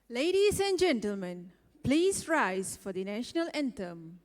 Ladies and gentlemen, please rise for the national anthem.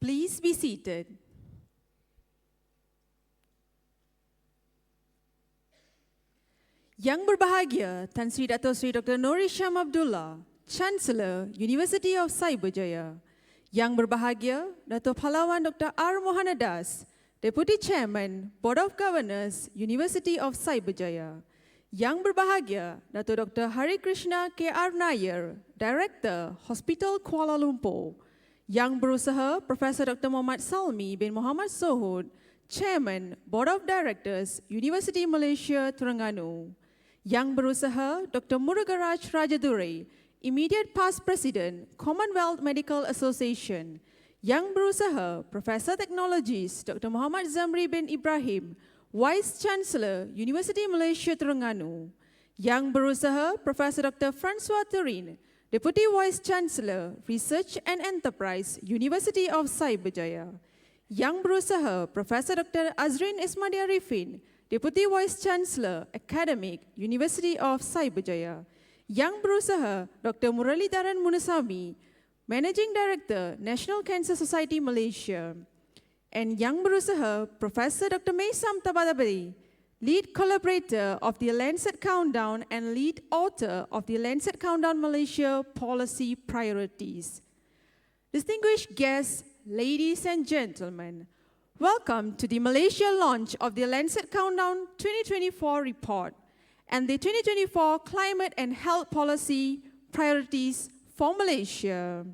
Please be seated. Yang berbahagia Tan Sri Dato' Sri Dr. Nur Hisham Abdullah, Chancellor, University of Cyberjaya. Yang berbahagia Dato' Pahlawan Dr. R. Mohanadas, Deputy Chairman, Board of Governors, University of Cyberjaya. Yang berbahagia Dato' Dr. Hari Krishna K.R. Nair, Director, Hospital Kuala Lumpur. Yang berusaha Profesor Dr. Muhammad Salmi bin Muhammad Sohud, Chairman, Board of Directors, University Malaysia, Terengganu. Yang berusaha Dr. Murugaraj Rajadure, Immediate Past President, Commonwealth Medical Association. Yang berusaha Professor Technologies Dr. Muhammad Zamri bin Ibrahim, Vice Chancellor, University Malaysia, Terengganu. Yang berusaha Professor Dr. Francois Terin, Deputy Vice Chancellor, Research and Enterprise, University of Cyberjaya. Yang berusaha Professor Dr. Azrin Ismadi Arifin, Deputy Vice Chancellor, Academic, University of Cyberjaya. Yang berusaha Dr. Muralidharan Munasami, Managing Director, National Cancer Society Malaysia. And yang berusaha Professor Dr. Maysam Tabadabadi, Lead Collaborator of the Lancet Countdown and Lead Author of the Lancet Countdown Malaysia Policy Priorities. Distinguished guests, ladies and gentlemen, welcome to the Malaysia launch of the Lancet Countdown 2024 report and the 2024 Climate and Health Policy Priorities for Malaysia.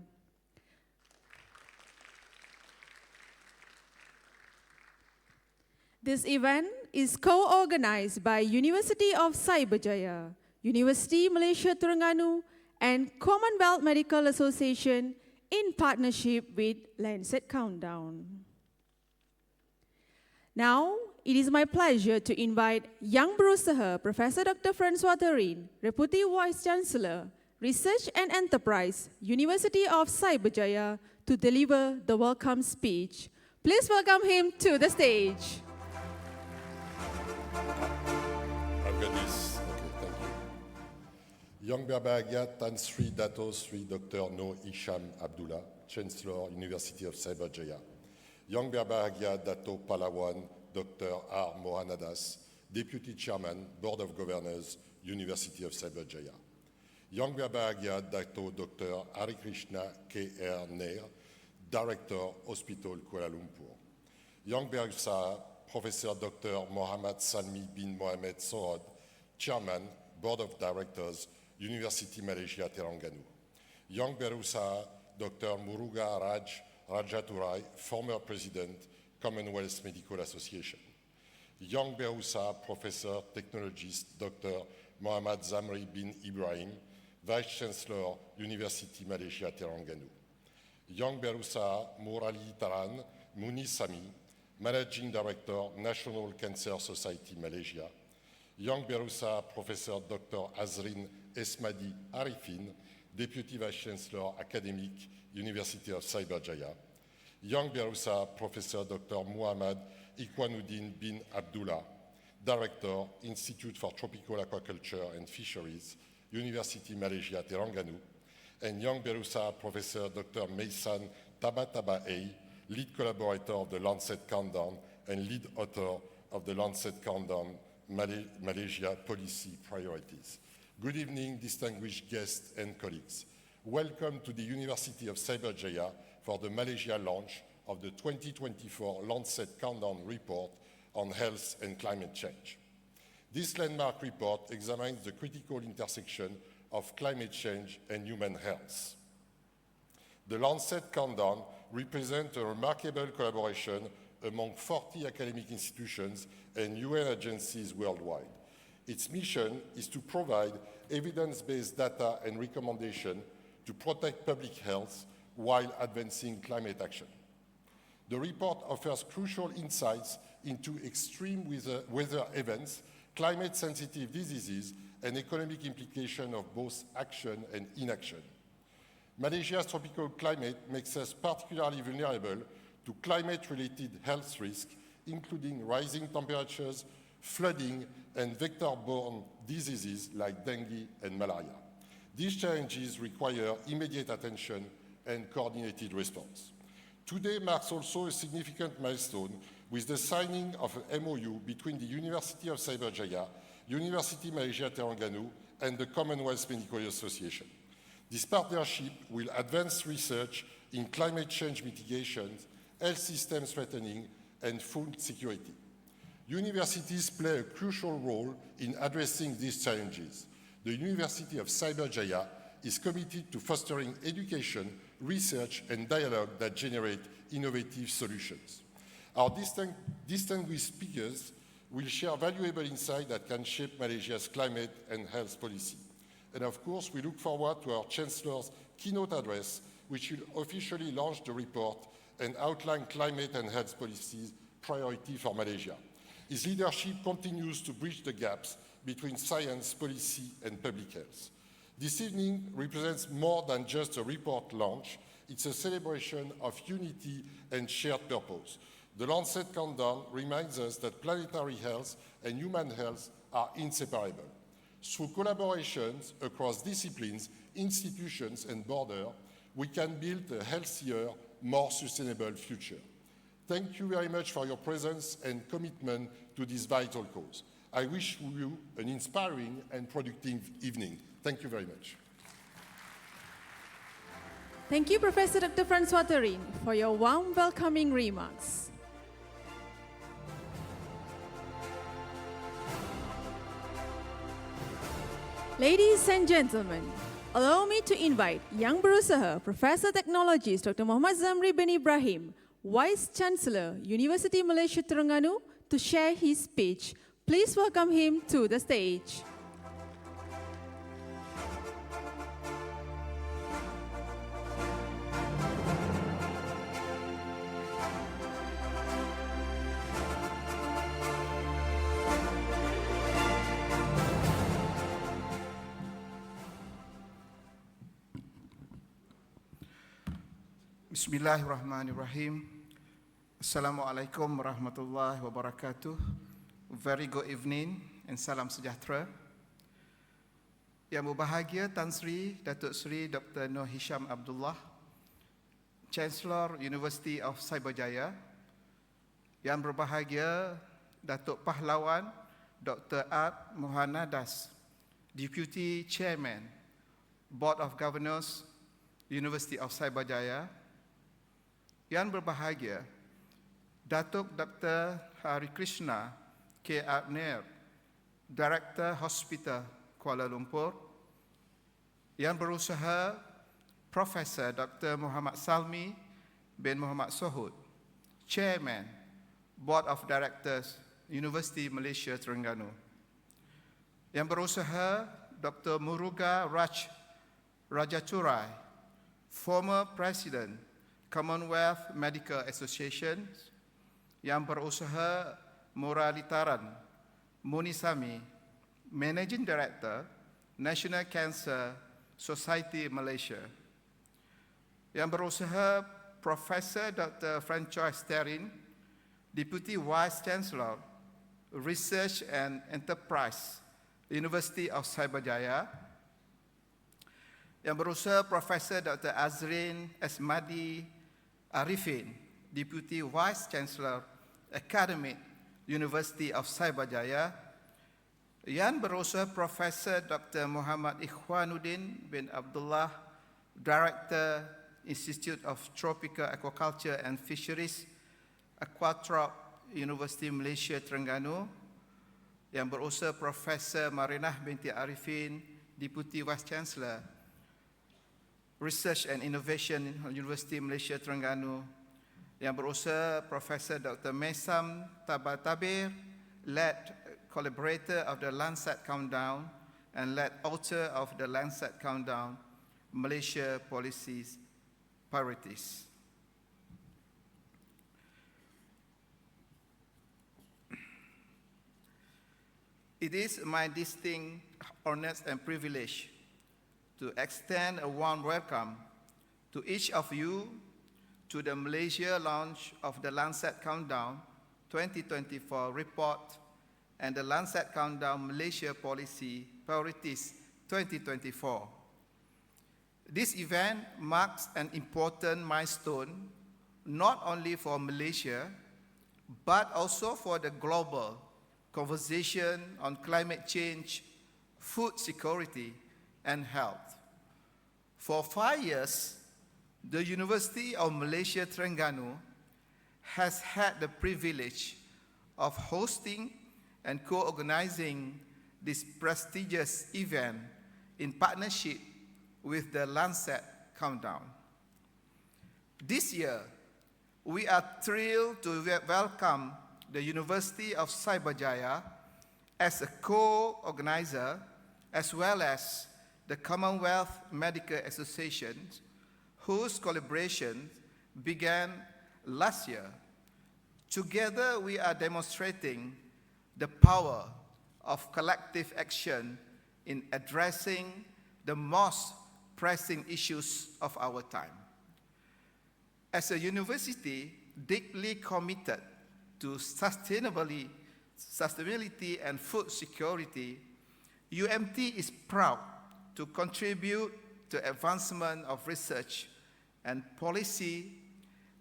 This event is co-organized by University of Cyberjaya, University Malaysia Terengganu, and Commonwealth Medical Association in partnership with Lancet Countdown. Now, it is my pleasure to invite Yang Berusaha Professor Dr. Francois Terin, Deputy Vice Chancellor, Research and Enterprise, University of Cyberjaya, to deliver the welcome speech. Please welcome him to the stage. I've got this. Okay, thank you. Yang berbahagia Tan Sri Dato' Sri Dr. Nur Hisham Abdullah, Chancellor, University of Cyberjaya. Yang berbahagia Dato' Pahlawan Dr. R. Mohanadas, Deputy Chairman, Board of Governors, University of Cyberjaya. Yang berbahagia Dato' Dr. Hari Krishna K.R. Nair, Director, Hospital Kuala Lumpur. Yang berusaha Professor Dr. Muhammad Salmi bin Mohamed Sohod, Chairman, Board of Directors, University Malaysia, Terengganu. Yang berusaha Dr. Murugaraj Rajaturai, former President, Commonwealth Medical Association. Yang berusaha Professor Technologist Dr. Muhammad Zamri bin Ibrahim, Vice Chancellor, University Malaysia, Terengganu. Yang berusaha Muralidharan Munasami, Managing Director, National Cancer Society Malaysia. Yang berusaha Professor Dr. Azrin Esmadi Arifin, Deputy Vice Chancellor, Academic, University of Cyberjaya. Young Berusa Professor Dr. Muhammad Ikhwanuddin bin Abdullah, Director, Institute for Tropical Aquaculture and Fisheries, University Malaysia, Terengganu, and Young Berusa Professor Dr. Maysan Tabataba A, lead collaborator of the Lancet Countdown and lead author of the Lancet Countdown Malaysia Policy Priorities. Good evening, distinguished guests and colleagues. Welcome to the University of Cyberjaya for the Malaysia launch of the 2024 Lancet Countdown Report on Health and Climate Change. This landmark report examines the critical intersection of climate change and human health. The Lancet Countdown represents a remarkable collaboration among 40 academic institutions and UN agencies worldwide. Its mission is to provide evidence-based data and recommendations to protect public health while advancing climate action. The report offers crucial insights into extreme weather events, climate-sensitive diseases, and economic implications of both action and inaction. Malaysia's tropical climate makes us particularly vulnerable to climate-related health risks, including rising temperatures, flooding, and vector-borne diseases like dengue and malaria. These challenges require immediate attention and coordinated response. Today marks also a significant milestone with the signing of an MOU between the University of Cyberjaya, University Malaysia Terengganu, and the Commonwealth Medical Association. This partnership will advance research in climate change mitigation, health system strengthening, and food security. Universities play a crucial role in addressing these challenges. The University of Cyberjaya is committed to fostering education, research, and dialogue that generate innovative solutions. Our distinguished speakers will share valuable insight that can shape Malaysia's climate and health policy. And of course, we look forward to our Chancellor's keynote address, which will officially launch the report and outline climate and health policies priority for Malaysia. His leadership continues to bridge the gaps between science, policy, and public health. This evening represents more than just a report launch. It's a celebration of unity and shared purpose. The Lancet Countdown reminds us that planetary health and human health are inseparable. Through collaborations across disciplines, institutions, and borders, we can build a healthier, more sustainable future. Thank you very much for your presence and commitment to this vital cause. I wish you an inspiring and productive evening. Thank you very much. Thank you, Professor Dr. Francois Terin, for your warm welcoming remarks. Ladies and gentlemen, allow me to invite Yang Berusaha, Professor Technologist Dr. Muhammad Zamri bin Ibrahim, Vice Chancellor, University Malaysia Terengganu, to share his speech. Please welcome him to the stage. Bismillahirrahmanirrahim. Assalamualaikum warahmatullahi wabarakatuh. Very good evening and salam sejahtera. Yang berbahagia Tan Sri Datuk Seri Dr. Noor Hisham Abdullah, Chancellor University of Cyberjaya. Yang berbahagia Datuk Pahlawan Dr. Art Mohanadas, Deputy Chairman, Board of Governors, University of Cyberjaya. Yang berbahagia Datuk Dr. Hari Krishna K. Abner, Director Hospital Kuala Lumpur. Yang berusaha Profesor Dr. Muhammad Salmi bin Muhammad Sohud, Chairman, Board of Directors, University Malaysia Terengganu. Yang berusaha Dr. Muruga Rajachurai, former President, Commonwealth Medical Association. Yang berusaha Muralitaran Munisami, Managing Director, National Cancer Society Malaysia. Yang berusaha Professor Dr. Francois Sterin, Deputy Vice Chancellor, Research and Enterprise, University of Cyberjaya. Yang berusaha Professor Dr. Azrin Esmadi Arifin, Deputy Vice Chancellor, Academic, University of Cyberjaya. Yang berusaha Professor Dr. Muhammad Ikhwanuddin bin Abdullah, Director, Institute of Tropical Aquaculture and Fisheries, Aquatrop, University Malaysia, Terengganu. Yang berusaha Profesor Marinah binti Arifin, Deputy Vice Chancellor, Research and Innovation, University Malaysia, Terengganu. Yang berusaha Profesor Dr. Mesam Tabatabir, lead collaborator of the Lancet Countdown and lead author of the Lancet Countdown, Malaysia Policies Priorities. It is my distinct honor and privilege to extend a warm welcome to each of you to the Malaysia launch of the Lancet Countdown 2024 report and the Lancet Countdown Malaysia Policy Priorities 2024. This event marks an important milestone not only for Malaysia, but also for the global conversation on climate change, food security, and health. For 5 years, the University of Malaysia Terengganu has had the privilege of hosting and co-organizing this prestigious event in partnership with the Lancet Countdown. This year, we are thrilled to welcome the University of Cyberjaya as a co-organizer, as well as the Commonwealth Medical Association, whose collaboration began last year. Together, we are demonstrating the power of collective action in addressing the most pressing issues of our time. As a university deeply committed to sustainability and food security, UMT is proud to contribute to advancement of research and policy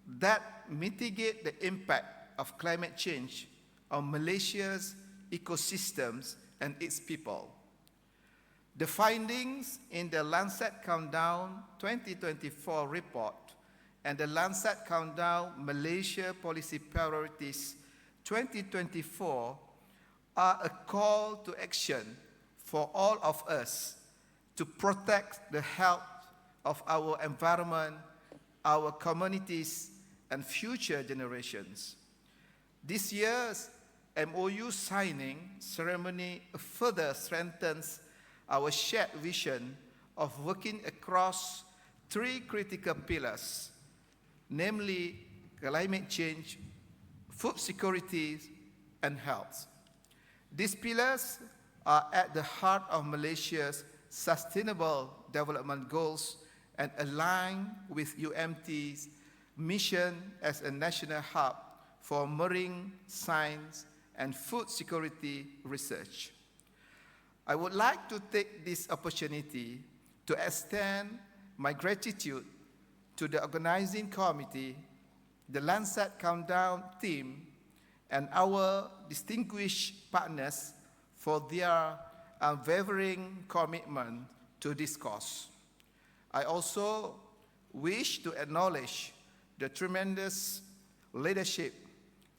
that mitigate the impact of climate change on Malaysia's ecosystems and its people. The findings in the Lancet Countdown 2024 report and the Lancet Countdown Malaysia Policy Priorities 2024 are a call to action for all of us to protect the health of our environment, our communities, and future generations. This year's MOU signing ceremony further strengthens our shared vision of working across 3 critical pillars, namely climate change, food security, and health. These pillars are at the heart of Malaysia's sustainable development goals and align with UMT's mission as a national hub for marine science and food security research. I would like to take this opportunity to extend my gratitude to the organizing committee, the Lancet Countdown team, and our distinguished partners for their unwavering commitment to this cause. I also wish to acknowledge the tremendous leadership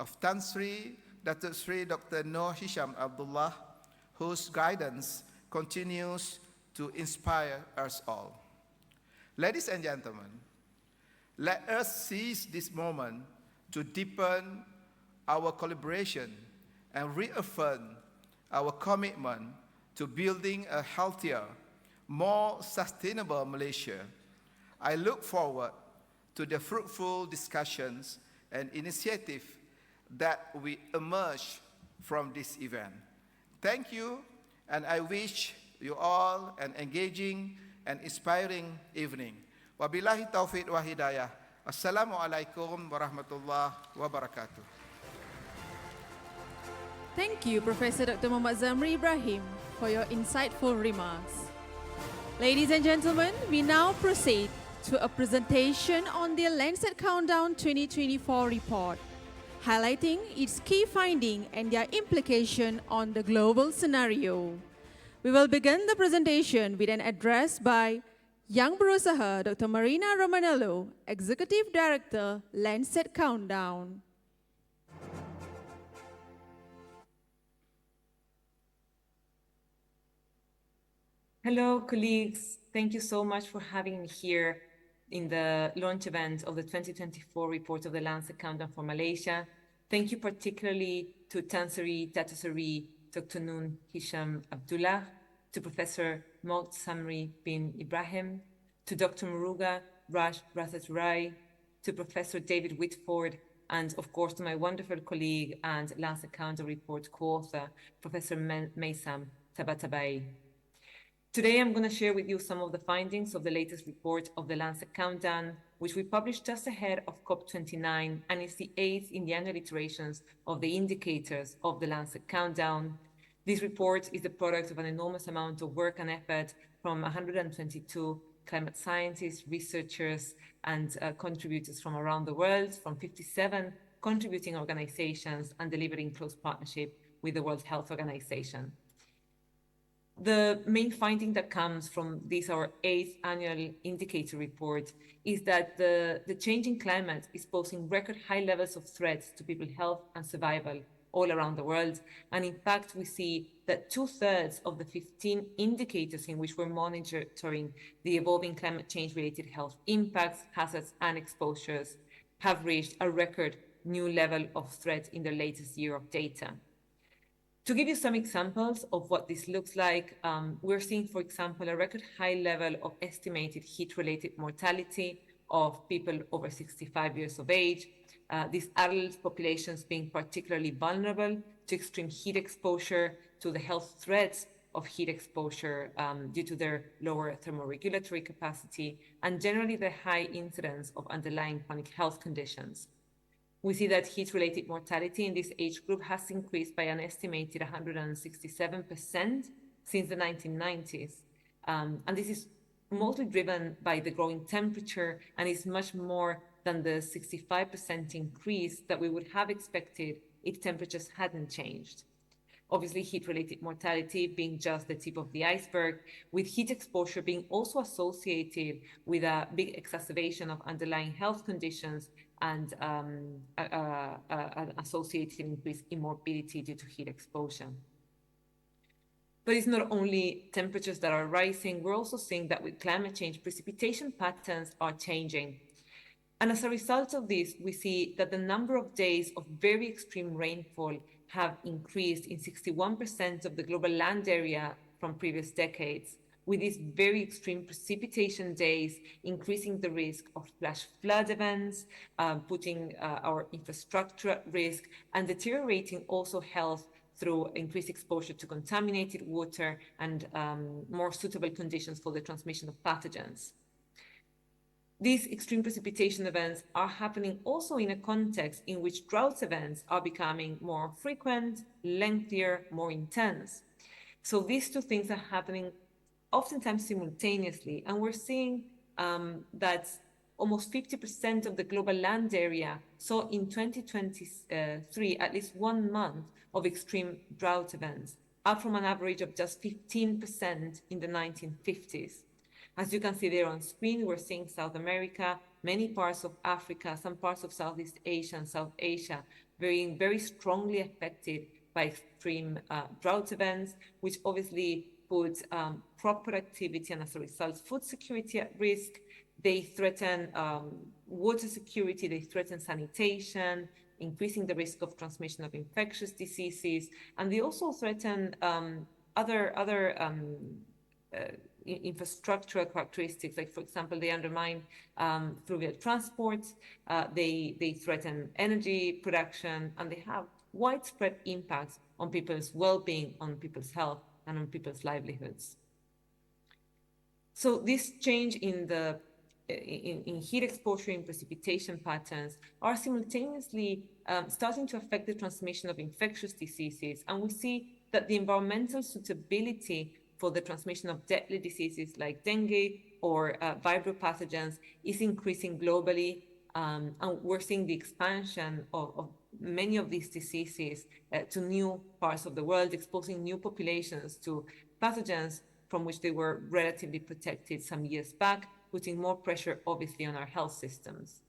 of Datuk Sri Dr. Noor Hisham Abdullah, whose guidance continues to inspire us all. Ladies and gentlemen, let us seize this moment to deepen our collaboration and reaffirm our commitment to building a healthier, more sustainable Malaysia. I look forward to the fruitful discussions and initiatives that will emerge from this event. Thank you, and I wish you all an engaging and inspiring evening. Wabillahi taufiq wa hidayah. Assalamualaikum warahmatullahi wabarakatuh. Thank you, Professor Dr. Muhammad Zamri Ibrahim, for your insightful remarks. Ladies and gentlemen, we now proceed to a presentation on the Lancet Countdown 2024 report, highlighting its key finding and their implication on the global scenario. We will begin the presentation with an address by Yang Berusaha Dr. Marina Romanello, Executive Director, Lancet Countdown. Hello, colleagues. Thank you so much for having me here in the launch event of the 2024 report of the Lancet Countdown for Malaysia. Thank you particularly to Tansari Datusari Dr. Noor Hisham Abdullah, to Professor Mohd Samri bin Ibrahim, to Dr. Muruga Raj Rasaturai, to Professor David Whitford, and of course to my wonderful colleague and Lancet Countdown Report co-author, Professor Maysam Tabatabai. Today, I'm going to share with you some of the findings of the latest report of the Lancet Countdown, which we published just ahead of COP29, and is the 8th in the annual iterations of the indicators of the Lancet Countdown. This report is the product of an enormous amount of work and effort from 122 climate scientists, researchers, and contributors from around the world, from 57 contributing organizations, and delivered in close partnership with the World Health Organization. The main finding that comes from this, our 8th annual indicator report, is that the changing climate is posing record high levels of threats to people's health and survival all around the world. And in fact, we see that 2/3 of the 15 indicators in which we're monitoring the evolving climate change related health impacts, hazards, and exposures have reached a record new level of threat in the latest year of data. To give you some examples of what this looks like, we're seeing, for example, a record high level of estimated heat-related mortality of people over 65 years of age, these adult populations being particularly vulnerable to extreme heat exposure, to the health threats of heat exposure due to their lower thermoregulatory capacity, and generally the high incidence of underlying chronic health conditions. We see that heat-related mortality in this age group has increased by an estimated 167% since the 1990s. And this is mostly driven by the growing temperature and is much more than the 65% increase that we would have expected if temperatures hadn't changed. Obviously, heat-related mortality being just the tip of the iceberg, with heat exposure being also associated with a big exacerbation of underlying health conditions and an associated increase in morbidity due to heat exposure. But it's not only temperatures that are rising, we're also seeing that with climate change, precipitation patterns are changing. And as a result of this, we see that the number of days of very extreme rainfall have increased in 61% of the global land area from previous decades, with these very extreme precipitation days increasing the risk of flash flood events, putting our infrastructure at risk, and deteriorating also health through increased exposure to contaminated water and more suitable conditions for the transmission of pathogens. These extreme precipitation events are happening also in a context in which drought events are becoming more frequent, lengthier, more intense. So these two things are happening oftentimes simultaneously, and we're seeing that almost 50% of the global land area saw in 2023 at least 1 month of extreme drought events, up from an average of just 15% in the 1950s. As you can see there on screen, we're seeing South America, many parts of Africa, some parts of Southeast Asia and South Asia being very strongly affected by extreme drought events, which obviously put crop productivity and as a result food security at risk. They threaten water security, they threaten sanitation, increasing the risk of transmission of infectious diseases, and they also threaten other infrastructural characteristics, like, for example, they undermine fluvial transport, they threaten energy production, and they have widespread impacts on people's well-being, on people's health, and on people's livelihoods. So this change in the in heat exposure, in precipitation patterns, are simultaneously starting to affect the transmission of infectious diseases. And we see that the environmental suitability for the transmission of deadly diseases like dengue or vibrio pathogens is increasing globally. And we're seeing the expansion of many of these diseases to new parts of the world, exposing new populations to pathogens from which they were relatively protected some years back, putting more pressure, obviously, on our health systems.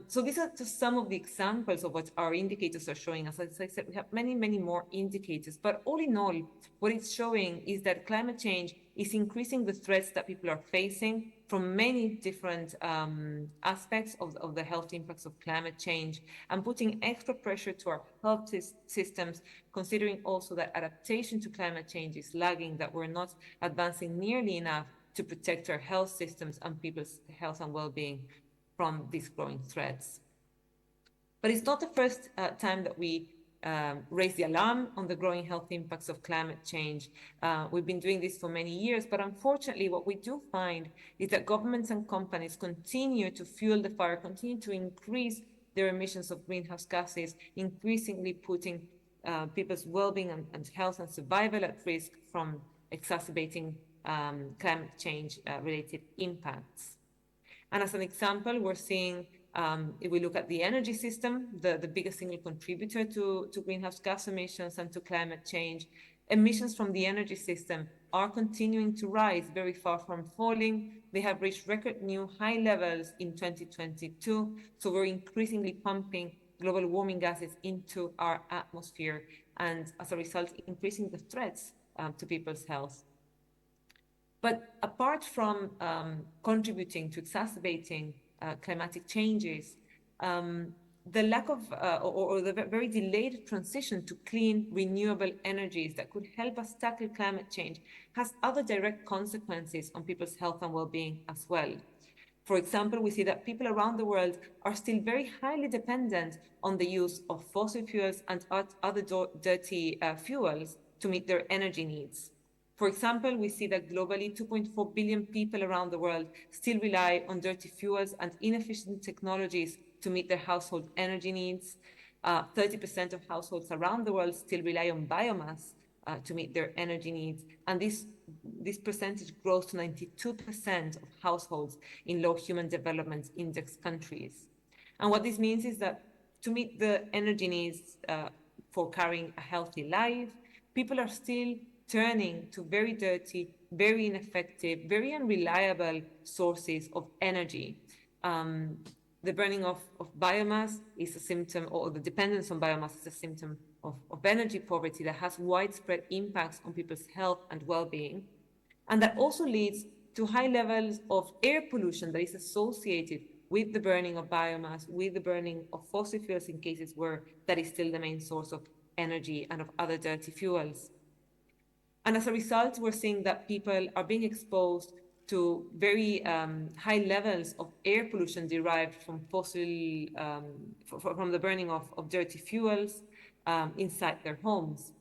So these are just some of the examples of what our indicators are showing us. As I said, we have many, many more indicators, but all in all, what it's showing is that climate change is increasing the threats that people are facing from many different aspects of the health impacts of climate change, and putting extra pressure to our health systems, considering also that adaptation to climate change is lagging, that we're not advancing nearly enough to protect our health systems and people's health and well-being from these growing threats. But it's not the first time that we raise the alarm on the growing health impacts of climate change. We've been doing this for many years, but unfortunately what we do find is that governments and companies continue to fuel the fire, continue to increase their emissions of greenhouse gases, increasingly putting people's well-being and health and survival at risk from exacerbating climate change related impacts. And as an example, we're seeing, if we look at the energy system, the biggest single contributor to greenhouse gas emissions and to climate change, emissions from the energy system are continuing to rise, very far from falling. They have reached record new high levels in 2022. So we're increasingly pumping global warming gases into our atmosphere, and as a result, increasing the threats to people's health. But apart from contributing to exacerbating climatic changes, the lack of or the very delayed transition to clean, renewable energies that could help us tackle climate change has other direct consequences on people's health and well-being as well. For example, we see that people around the world are still very highly dependent on the use of fossil fuels and other dirty fuels to meet their energy needs. For example, we see that globally 2.4 billion people around the world still rely on dirty fuels and inefficient technologies to meet their household energy needs. 30% of households around the world still rely on biomass to meet their energy needs. And this percentage grows to 92% of households in low human development index countries. And what this means is that to meet the energy needs for carrying a healthy life, people are still turning to very dirty, very ineffective, very unreliable sources of energy. The burning of biomass is a symptom, or the dependence on biomass is a symptom of energy poverty that has widespread impacts on people's health and well-being. And that also leads to high levels of air pollution that is associated with the burning of biomass, with the burning of fossil fuels in cases where that is still the main source of energy and of other dirty fuels. And as a result, we're seeing that people are being exposed to very high levels of air pollution derived from from the burning of dirty fuels inside their homes.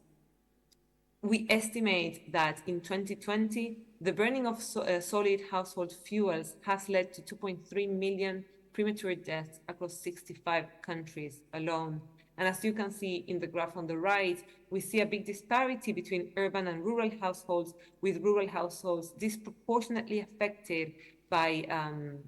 We estimate that in 2020, the burning of solid household fuels has led to 2.3 million premature deaths across 65 countries alone. And as you can see in the graph on the right, we see a big disparity between urban and rural households, with rural households disproportionately affected by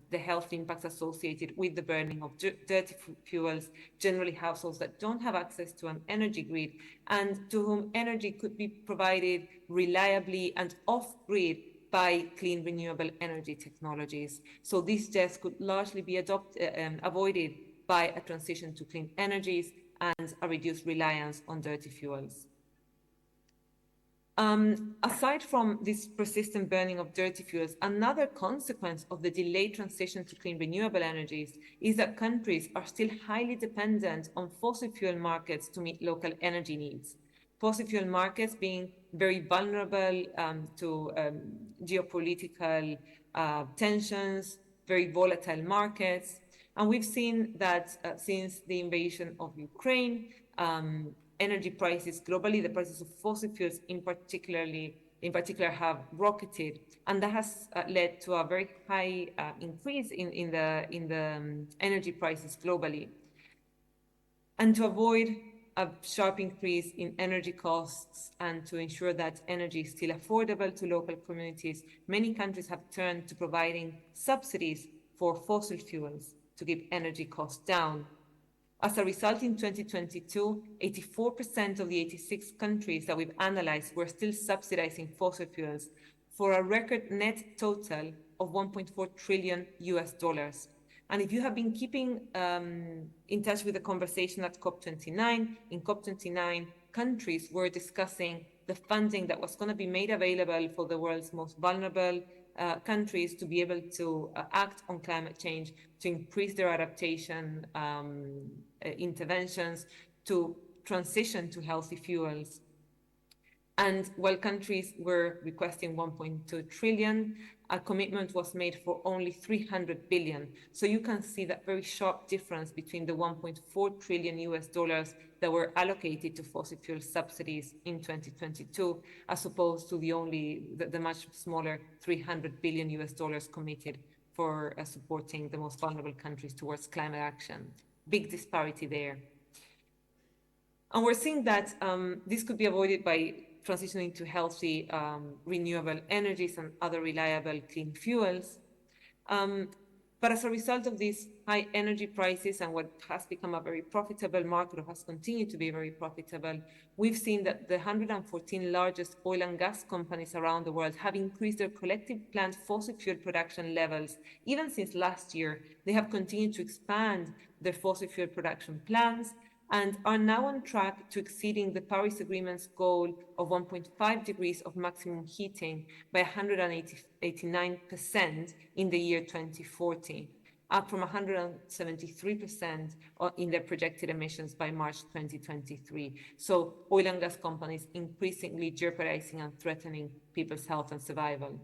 the health impacts associated with the burning of dirty fuels, generally households that don't have access to an energy grid and to whom energy could be provided reliably and off-grid by clean renewable energy technologies. So these deaths could largely be avoided by a transition to clean energies and a reduced reliance on dirty fuels. Aside from this persistent burning of dirty fuels, another consequence of the delayed transition to clean renewable energies is that countries are still highly dependent on fossil fuel markets to meet local energy needs. Fossil fuel markets being very vulnerable to geopolitical tensions, very volatile markets. And we've seen that since the invasion of Ukraine, energy prices globally, the prices of fossil fuels in particularly, in particular have rocketed, and that has led to a very high increase in the energy prices globally. And to avoid a sharp increase in energy costs and to ensure that energy is still affordable to local communities, many countries have turned to providing subsidies for fossil fuels to keep energy costs down. As a result, in 2022, 84% of the 86 countries that we've analyzed were still subsidizing fossil fuels for a record net total of $1.4 trillion. And if you have been keeping in touch with the conversation at COP29, in COP29, countries were discussing the funding that was going to be made available for the world's most vulnerable countries to be able to act on climate change, to increase their adaptation interventions, to transition to healthy fuels. And while countries were requesting 1.2 trillion, a commitment was made for only 300 billion. So you can see that very sharp difference between the 1.4 trillion that were allocated to fossil fuel subsidies in 2022, as opposed to the much smaller 300 billion committed for supporting the most vulnerable countries towards climate action. Big disparity there. And we're seeing that this could be avoided by transitioning to healthy renewable energies and other reliable clean fuels. But as a result of these high energy prices and what has become a very profitable market, or has continued to be very profitable, we've seen that the 114 largest oil and gas companies around the world have increased their collective planned fossil fuel production levels. Even since last year, they have continued to expand their fossil fuel production plans and are now on track to exceeding the Paris Agreement's goal of 1.5 degrees of maximum heating by 189% in the year 2040, up from 173% in their projected emissions by March 2023. So oil and gas companies increasingly jeopardizing and threatening people's health and survival.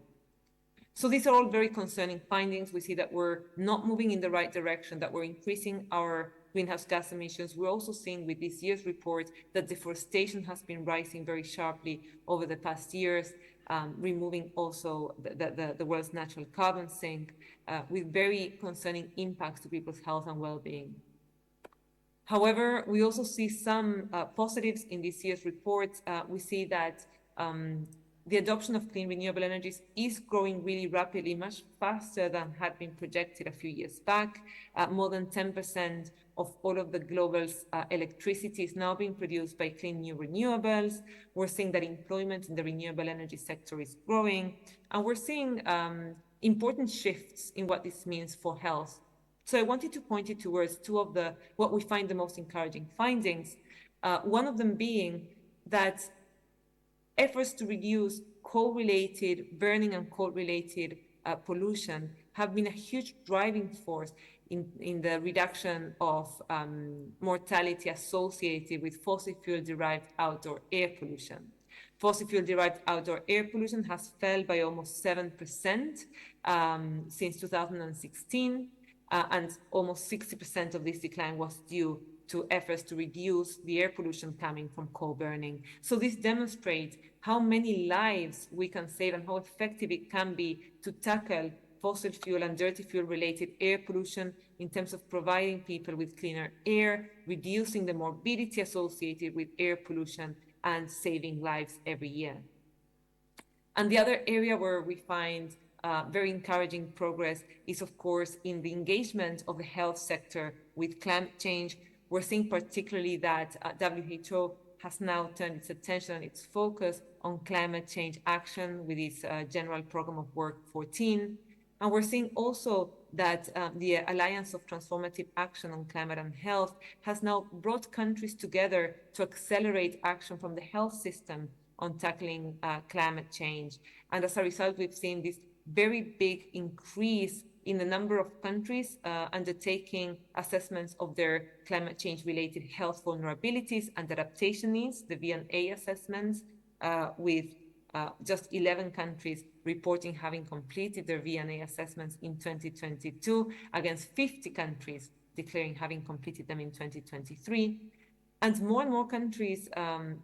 So these are all very concerning findings. We see that we're not moving in the right direction, that we're increasing our greenhouse gas emissions. We're also seeing with this year's report that deforestation has been rising very sharply over the past years, removing also the world's natural carbon sink, with very concerning impacts to people's health and well-being. However, we also see some positives in this year's report. We see that the adoption of clean renewable energies is growing really rapidly, much faster than had been projected a few years back. More than 10% of all of the global's electricity is now being produced by clean new renewables. We're seeing that employment in the renewable energy sector is growing, and we're seeing important shifts in what this means for health. So I wanted to point you towards two of what we find the most encouraging findings. One of them being that efforts to reduce coal-related burning and coal-related pollution have been a huge driving force in the reduction of mortality associated with fossil fuel-derived outdoor air pollution. Fossil fuel-derived outdoor air pollution has fell by almost 7% since 2016, and almost 60% of this decline was due to efforts to reduce the air pollution coming from coal burning. So this demonstrates how many lives we can save and how effective it can be to tackle fossil fuel and dirty fuel related air pollution in terms of providing people with cleaner air, reducing the morbidity associated with air pollution, and saving lives every year. And the other area where we find very encouraging progress is, of course, in the engagement of the health sector with climate change. We're seeing particularly that WHO has now turned its attention and its focus on climate change action with its General Program of Work 14. And we're seeing also that the Alliance of Transformative Action on Climate and Health has now brought countries together to accelerate action from the health system on tackling climate change. And as a result, we've seen this very big increase in the number of countries undertaking assessments of their climate change related health vulnerabilities and adaptation needs, the V&A assessments, with just 11 countries reporting having completed their V&A assessments in 2022 against 50 countries declaring having completed them in 2023. And more countries,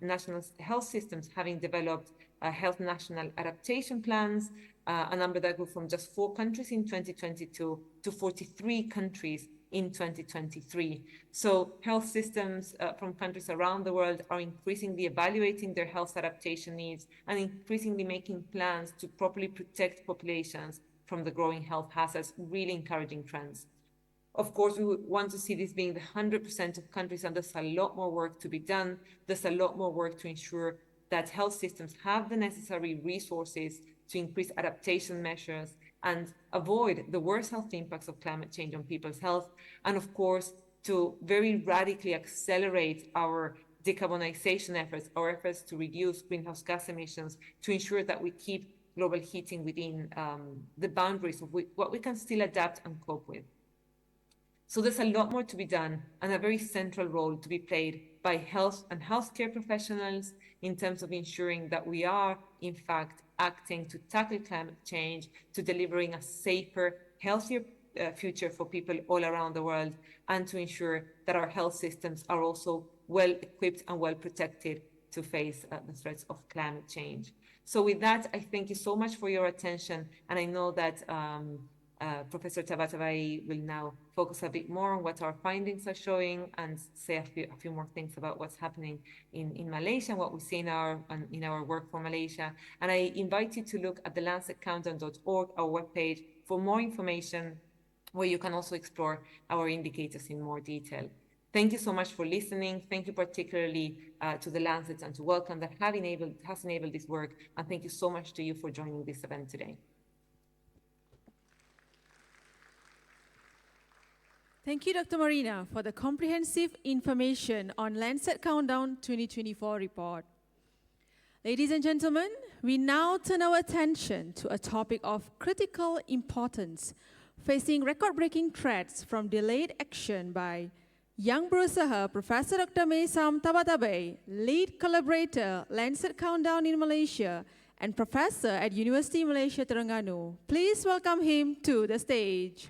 national health systems having developed health national adaptation plans, a number that grew from just 4 countries in 2022 to 43 countries in 2023. So health systems from countries around the world are increasingly evaluating their health adaptation needs and increasingly making plans to properly protect populations from the growing health hazards, really encouraging trends. Of course, we would want to see this being the 100% of countries, and there's a lot more work to be done. There's a lot more work to ensure that health systems have the necessary resources to increase adaptation measures and avoid the worst health impacts of climate change on people's health. And of course, to very radically accelerate our decarbonization efforts, our efforts to reduce greenhouse gas emissions, to ensure that we keep global heating within the boundaries of what we can still adapt and cope with. So there's a lot more to be done and a very central role to be played by health and healthcare professionals in terms of ensuring that we are, in fact, acting to tackle climate change, to delivering a safer, healthier future for people all around the world, and to ensure that our health systems are also well equipped and well protected to face the threats of climate change. So with that, I thank you so much for your attention, and I know that Professor Tabatabai will now focus a bit more on what our findings are showing and say a few more things about what's happening in Malaysia and what we see in our work for Malaysia. And I invite you to look at the lancetcountdown.org, our webpage, for more information where you can also explore our indicators in more detail. Thank you so much for listening. Thank you particularly to the Lancet and to Wellcome that has enabled this work. And thank you so much to you for joining this event today. Thank you, Dr. Marina, for the comprehensive information on Lancet Countdown 2024 report. Ladies and gentlemen, we now turn our attention to a topic of critical importance, facing record-breaking threats from delayed action by Young Berusaha Professor Dr. Maysam Tabatabai, lead collaborator, Lancet Countdown in Malaysia, and professor at University Malaysia Terengganu. Please welcome him to the stage.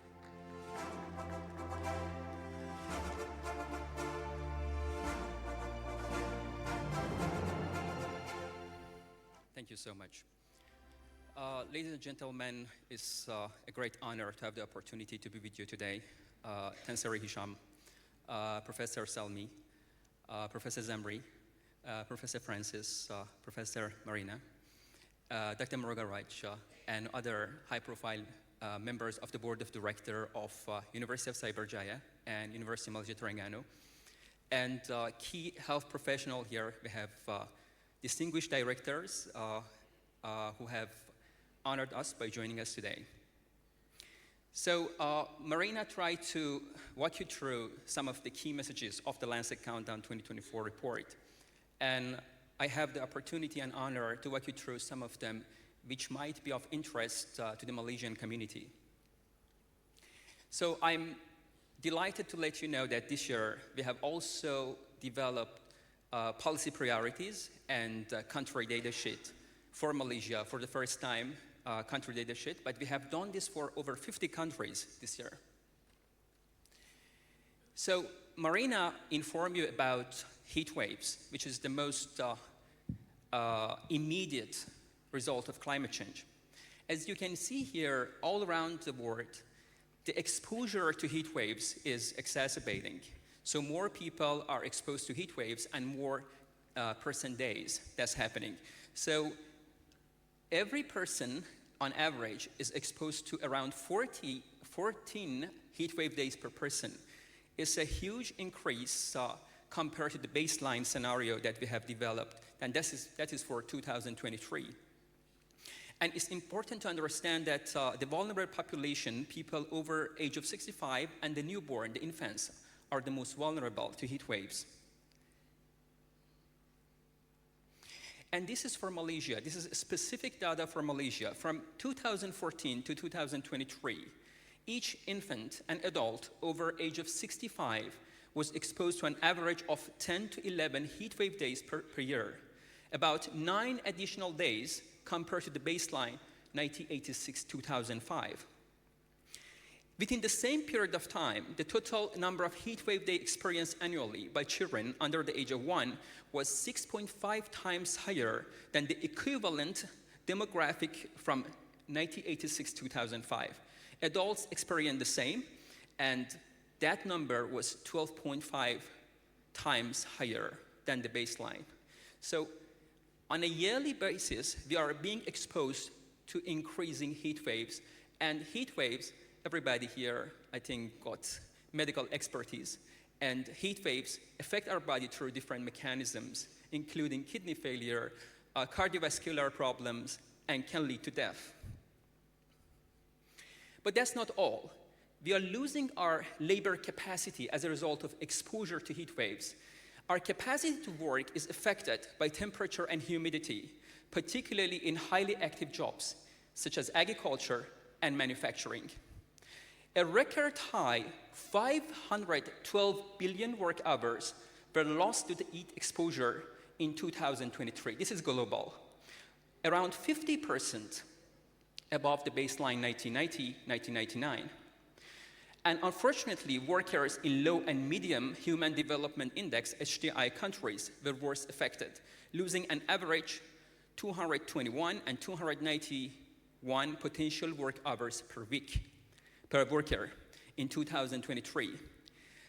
Thank you so much. Ladies and gentlemen, it's a great honor to have the opportunity to be with you today. Tan Sri Hisham, Professor Salmi, Professor Zamri, Professor Francis, Professor Marina, Dr. Muruga Raj, and other high-profile members of the Board of Directors of University of Cyberjaya and University of Malaysia Terengganu. And key health professional here, we have distinguished directors who have honored us by joining us today. So Marina tried to walk you through some of the key messages of the Lancet Countdown 2024 report. And I have the opportunity and honor to walk you through some of them which might be of interest to the Malaysian community. So I'm delighted to let you know that this year we have also developed policy priorities and country data sheet for Malaysia for the first time, country data sheet, but we have done this for over 50 countries this year. So Marina informed you about heat waves, which is the most immediate result of climate change. As you can see here, all around the world, the exposure to heat waves is exacerbating. So more people are exposed to heat waves and more person days that's happening. So every person on average is exposed to around 14 heat wave days per person. It's a huge increase compared to the baseline scenario that we have developed, and that is for 2023. And it's important to understand that the vulnerable population, people over age of 65 and the newborn, the infants, are the most vulnerable to heat waves. And this is for Malaysia. This is specific data for Malaysia. From 2014 to 2023, each infant and adult over age of 65 was exposed to an average of 10 to 11 heat wave days per year, about 9 additional days compared to the baseline 1986-2005. Within the same period of time, the total number of heat wave days experienced annually by children under the age of 1 was 6.5 times higher than the equivalent demographic from 1986-2005. Adults experienced the same, and that number was 12.5 times higher than the baseline. So on a yearly basis, we are being exposed to increasing heat waves, and heat waves, everybody here, I think, got medical expertise, and heat waves affect our body through different mechanisms, including kidney failure, cardiovascular problems, and can lead to death. But that's not all. We are losing our labor capacity as a result of exposure to heat waves. Our capacity to work is affected by temperature and humidity, particularly in highly active jobs, such as agriculture and manufacturing. A record high 512 billion work hours were lost due to heat exposure in 2023. This is global. Around 50% above the baseline 1990-1999. And unfortunately, workers in low and medium Human Development Index, HDI countries, were worst affected, losing an average 221 and 291 potential work hours per week, per worker in 2023,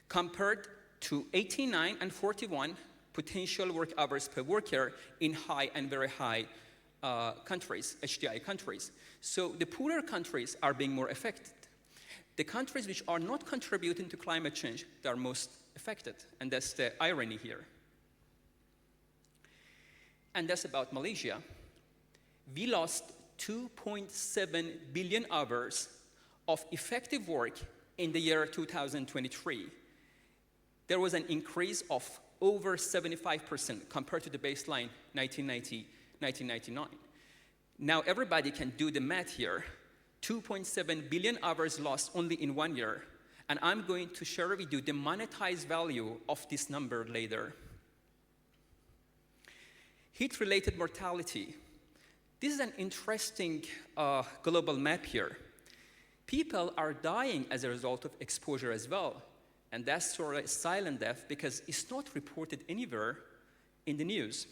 compared to 89 and 41 potential work hours per worker in high and very high countries, HDI countries. So the poorer countries are being more affected. The countries which are not contributing to climate change, they are most affected, and that's the irony here. And that's about Malaysia. We lost 2.7 billion hours of effective work in the year 2023. There was an increase of over 75% compared to the baseline 1990-1999. Now everybody can do the math here. 2.7 billion hours lost only in 1 year, and I'm going to share with you the monetized value of this number later. Heat-related mortality. This is an interesting global map here. People are dying as a result of exposure as well, and that's sort of a silent death because it's not reported anywhere in the news.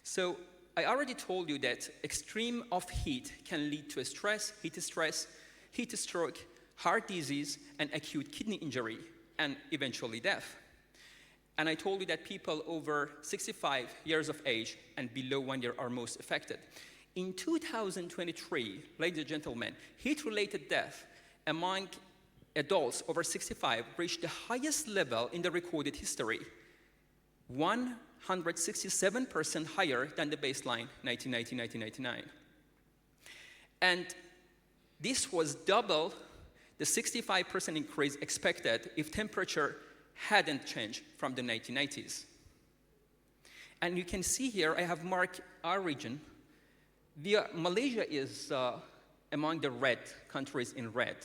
So I already told you that extreme of heat can lead to heat stroke, heart disease, and acute kidney injury, and eventually death. And I told you that people over 65 years of age and below 1 year are most affected. In 2023, ladies and gentlemen, heat-related death among adults over 65 reached the highest level in the recorded history, 167% higher than the baseline 1990-1999. And this was double the 65% increase expected if temperature hadn't changed from the 1990s. And you can see here, I have marked our region. Malaysia is among the red countries in red.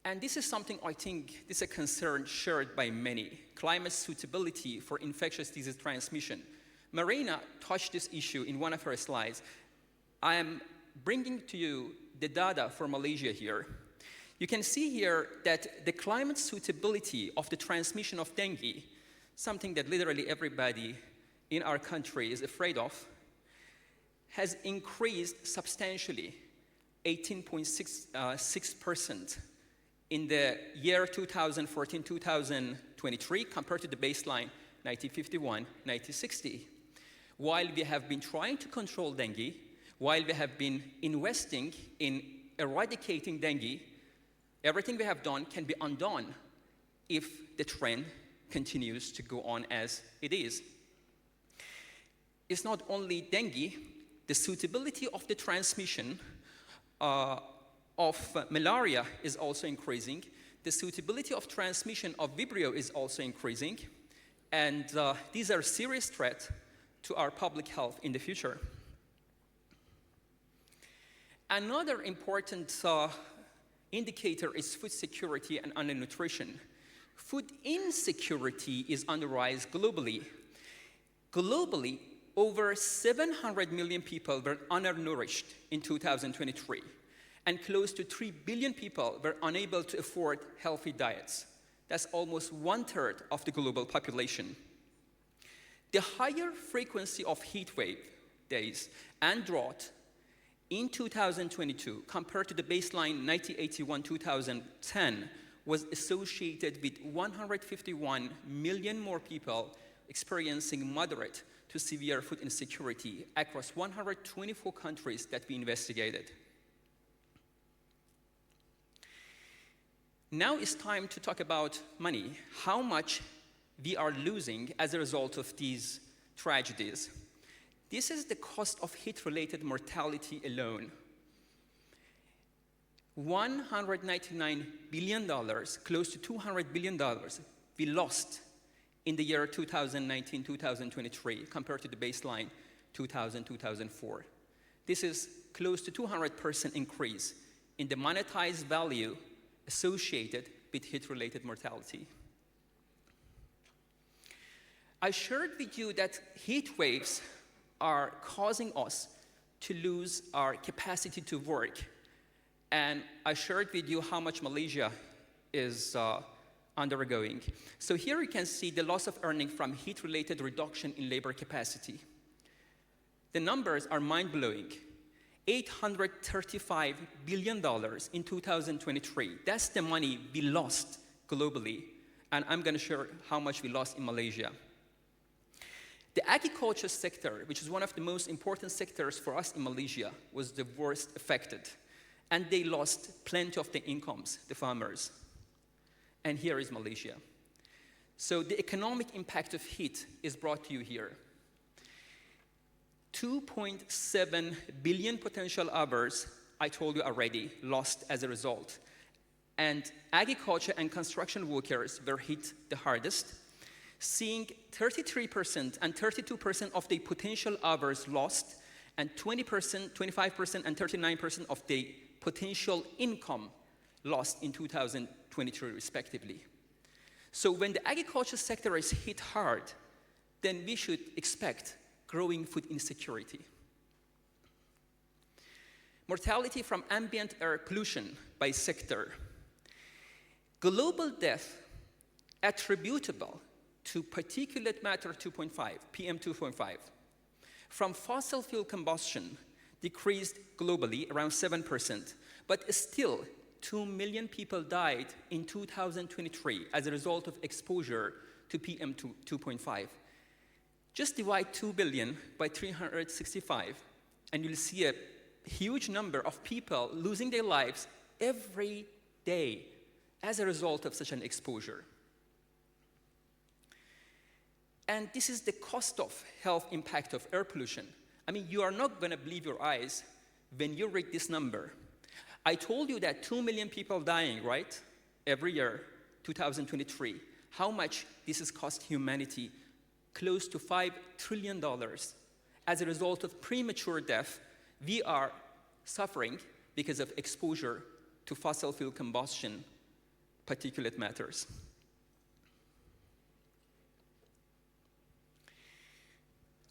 And this is something I think this is a concern shared by many, climate suitability for infectious disease transmission. Marina touched this issue in one of her slides. I am bringing to you the data for Malaysia here. You can see here that the climate suitability of the transmission of dengue, something that literally everybody in our country is afraid of, has increased substantially, 18.6% in the year 2014-2023 compared to the baseline 1951-1960. While we have been trying to control dengue, while we have been investing in eradicating dengue, everything we have done can be undone if the trend continues to go on as it is. It's not only dengue, the suitability of the transmission of malaria is also increasing. The suitability of transmission of Vibrio is also increasing. And these are serious threats to our public health in the future. Another important indicator is food security and undernutrition. Food insecurity is on the rise globally. Globally, over 700 million people were undernourished in 2023, and close to 3 billion people were unable to afford healthy diets. That's almost 1/3 of the global population. The higher frequency of heat wave days and drought in 2022 compared to the baseline 1981-2010 was associated with 151 million more people experiencing moderate to severe food insecurity across 124 countries that we investigated. Now it's time to talk about money, how much we are losing as a result of these tragedies. This is the cost of heat-related mortality alone. $199 billion, close to $200 billion, we lost in the year 2019-2023 compared to the baseline 2000-2004. This is close to 200% increase in the monetized value associated with heat-related mortality. I shared with you that heat waves are causing us to lose our capacity to work. And I shared with you how much Malaysia is undergoing. So here you can see the loss of earning from heat-related reduction in labor capacity. The numbers are mind-blowing. $835 billion in 2023. That's the money we lost globally. And I'm going to share how much we lost in Malaysia. The agriculture sector, which is one of the most important sectors for us in Malaysia, was the worst affected. And they lost plenty of the incomes, the farmers. And here is Malaysia. So the economic impact of heat is brought to you here. 2.7 billion potential hours, I told you already, lost as a result. And agriculture and construction workers were hit the hardest, seeing 33% and 32% of the potential hours lost, and 20%, 25%, and 39% of the potential income lost in 2023, respectively. So when the agriculture sector is hit hard, then we should expect growing food insecurity. Mortality from ambient air pollution by sector. Global death attributable to particulate matter 2.5, PM2.5, from fossil fuel combustion decreased globally around 7%, but still 2 million people died in 2023 as a result of exposure to PM2.5. Just divide 2 billion by 365, and you'll see a huge number of people losing their lives every day as a result of such an exposure. And this is the cost of health impact of air pollution. I mean, you are not going to believe your eyes when you read this number. I told you that 2 million people dying, right, every year, 2023. How much this has cost humanity? Close to $5 trillion. As a result of premature death, we are suffering because of exposure to fossil fuel combustion particulate matters.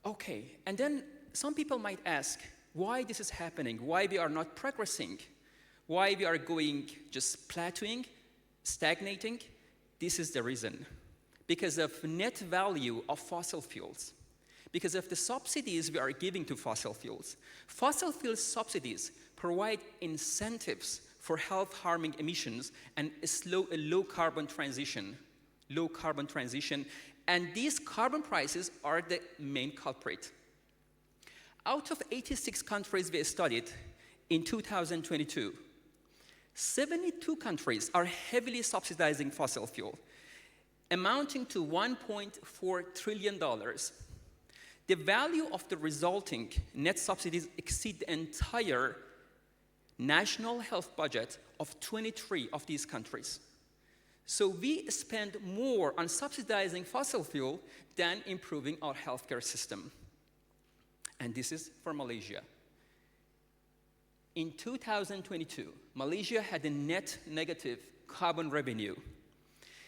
Okay, and then some people might ask why this is happening, why we are not progressing, why we are going just plateauing, stagnating. This is the reason. Because of net value of fossil fuels, because of the subsidies we are giving to fossil fuels. Fossil fuel subsidies provide incentives for health-harming emissions and a low carbon transition, and these carbon prices are the main culprit. Out of 86 countries we studied in 2022, 72 countries are heavily subsidizing fossil fuel, amounting to $1.4 trillion. The value of the resulting net subsidies exceed the entire national health budget of 23 of these countries. So we spend more on subsidizing fossil fuel than improving our healthcare system. And this is for Malaysia. In 2022, Malaysia had a net negative carbon revenue.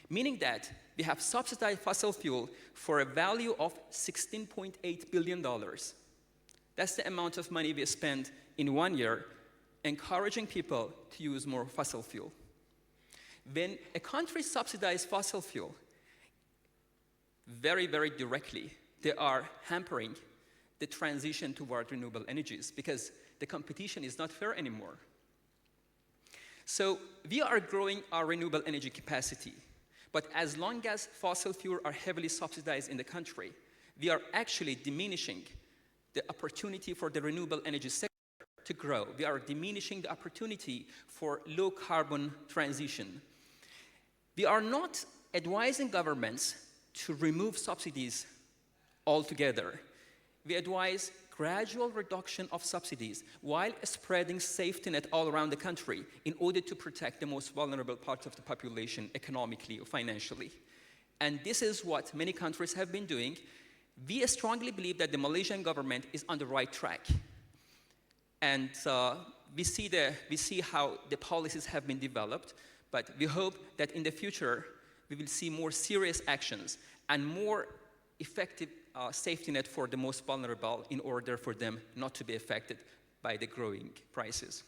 meaning that we have subsidized fossil fuel for a value of $16.8 billion. That's the amount of money we spend in 1 year encouraging people to use more fossil fuel. When a country subsidizes fossil fuel, very, very directly, they are hampering the transition toward renewable energies because the competition is not fair anymore. So we are growing our renewable energy capacity, but as long as fossil fuel are heavily subsidized in the country, we are actually diminishing the opportunity for the renewable energy sector to grow. We are diminishing the opportunity for low carbon transition. We are not advising governments to remove subsidies altogether. We advise gradual reduction of subsidies while spreading safety net all around the country in order to protect the most vulnerable parts of the population economically or financially. And this is what many countries have been doing. We strongly believe that the Malaysian government is on the right track. And we see how the policies have been developed, but we hope that in the future, we will see more serious actions and more effective safety net for the most vulnerable in order for them not to be affected by the growing prices.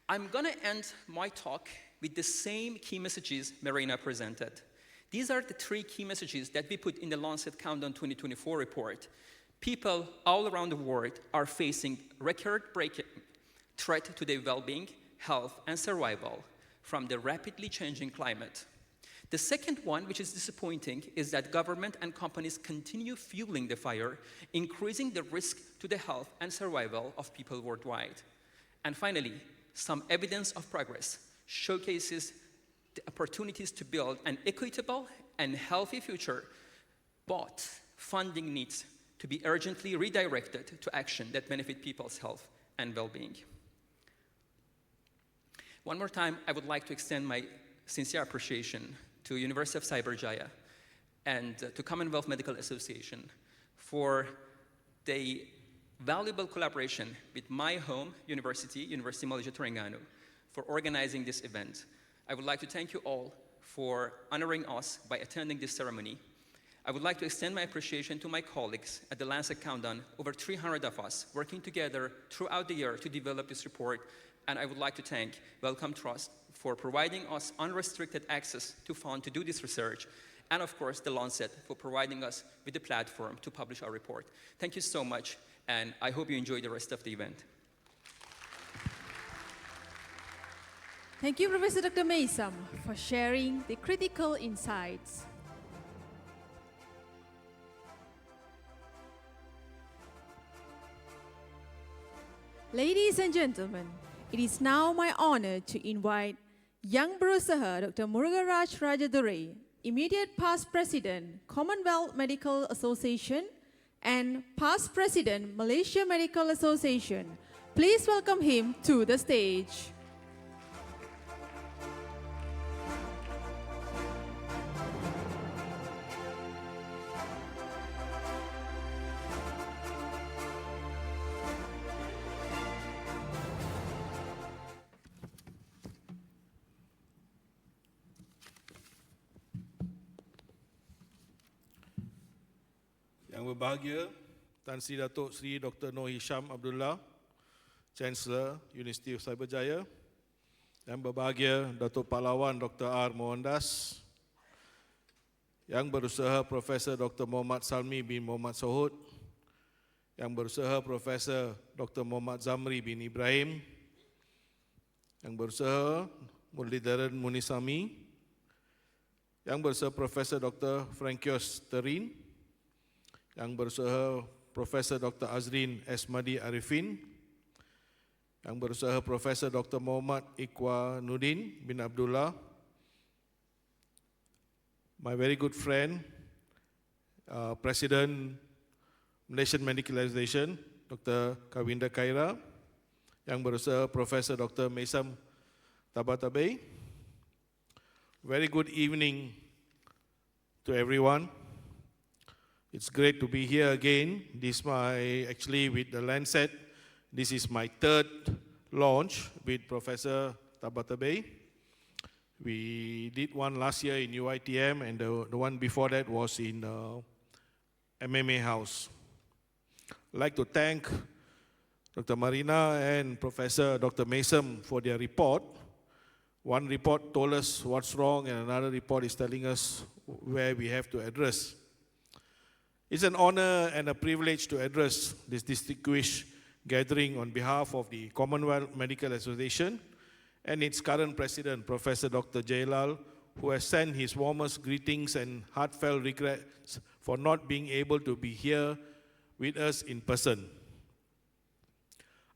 I'm gonna end my talk with the same key messages Marina presented. These are the 3 key messages that we put in the Lancet Countdown 2024 report. People all around the world are facing record-breaking threat to their well-being, health, and survival from the rapidly changing climate. The second one, which is disappointing, is that government and companies continue fueling the fire, increasing the risk to the health and survival of people worldwide. And finally, some evidence of progress showcases the opportunities to build an equitable and healthy future, but funding needs to be urgently redirected to action that benefit people's health and well-being. One more time, I would like to extend my sincere appreciation to University of Cyberjaya and to Commonwealth Medical Association for the valuable collaboration with my home university, University Malaysia Terengganu, for organizing this event. I would like to thank you all for honoring us by attending this ceremony. I would like to extend my appreciation to my colleagues at the Lancet Countdown, over 300 of us working together throughout the year to develop this report. And I would like to thank Wellcome Trust for providing us unrestricted access to funds to do this research, and of course the Lancet for providing us with the platform to publish our report. Thank you so much, and I hope you enjoy the rest of the event. Thank you, Professor Dr. Meisam, for sharing the critical insights. Ladies and gentlemen, it is now my honor to invite Yang Berusaha Dr. Murugaraj Rajadure, immediate past president, Commonwealth Medical Association, and past president, Malaysia Medical Association. Please welcome him to the stage. Yang berbahagia, Tan Sri Datuk Sri Dr. Noor Hisham Abdullah, Chancellor University of Cyberjaya. Yang berbahagia, Datuk Pahlawan Dr. R. Mohandas. Yang berusaha Profesor Dr. Muhammad Salmi bin Muhammad Sohud. Yang berusaha Profesor Dr. Muhammad Zamri bin Ibrahim. Yang berusaha Mulidaran Munisami. Yang berusaha Profesor Dr. Frankios Terin. Yang berusaha Profesor Dr. Azrin Esmadi Arifin, yang berusaha Profesor Dr. Muhammad Iqwa Nudin bin Abdullah, my very good friend, President Malaysian Medical Association, Dr. Kawinda Khaira, yang berusaha Profesor Dr. Meisam Tabatabai. Very good evening to everyone. It's great to be here again. Actually with the Lancet, this is my 3rd launch with Professor Tabatabai. We did one last year in UITM, and the one before that was in MMA House. I'd like to thank Dr. Marina and Professor Dr. Mason for their report. One report told us what's wrong, and another report is telling us where we have to address. It's an honor and a privilege to address this distinguished gathering on behalf of the Commonwealth Medical Association and its current president, Professor Dr. Jailal, who has sent his warmest greetings and heartfelt regrets for not being able to be here with us in person.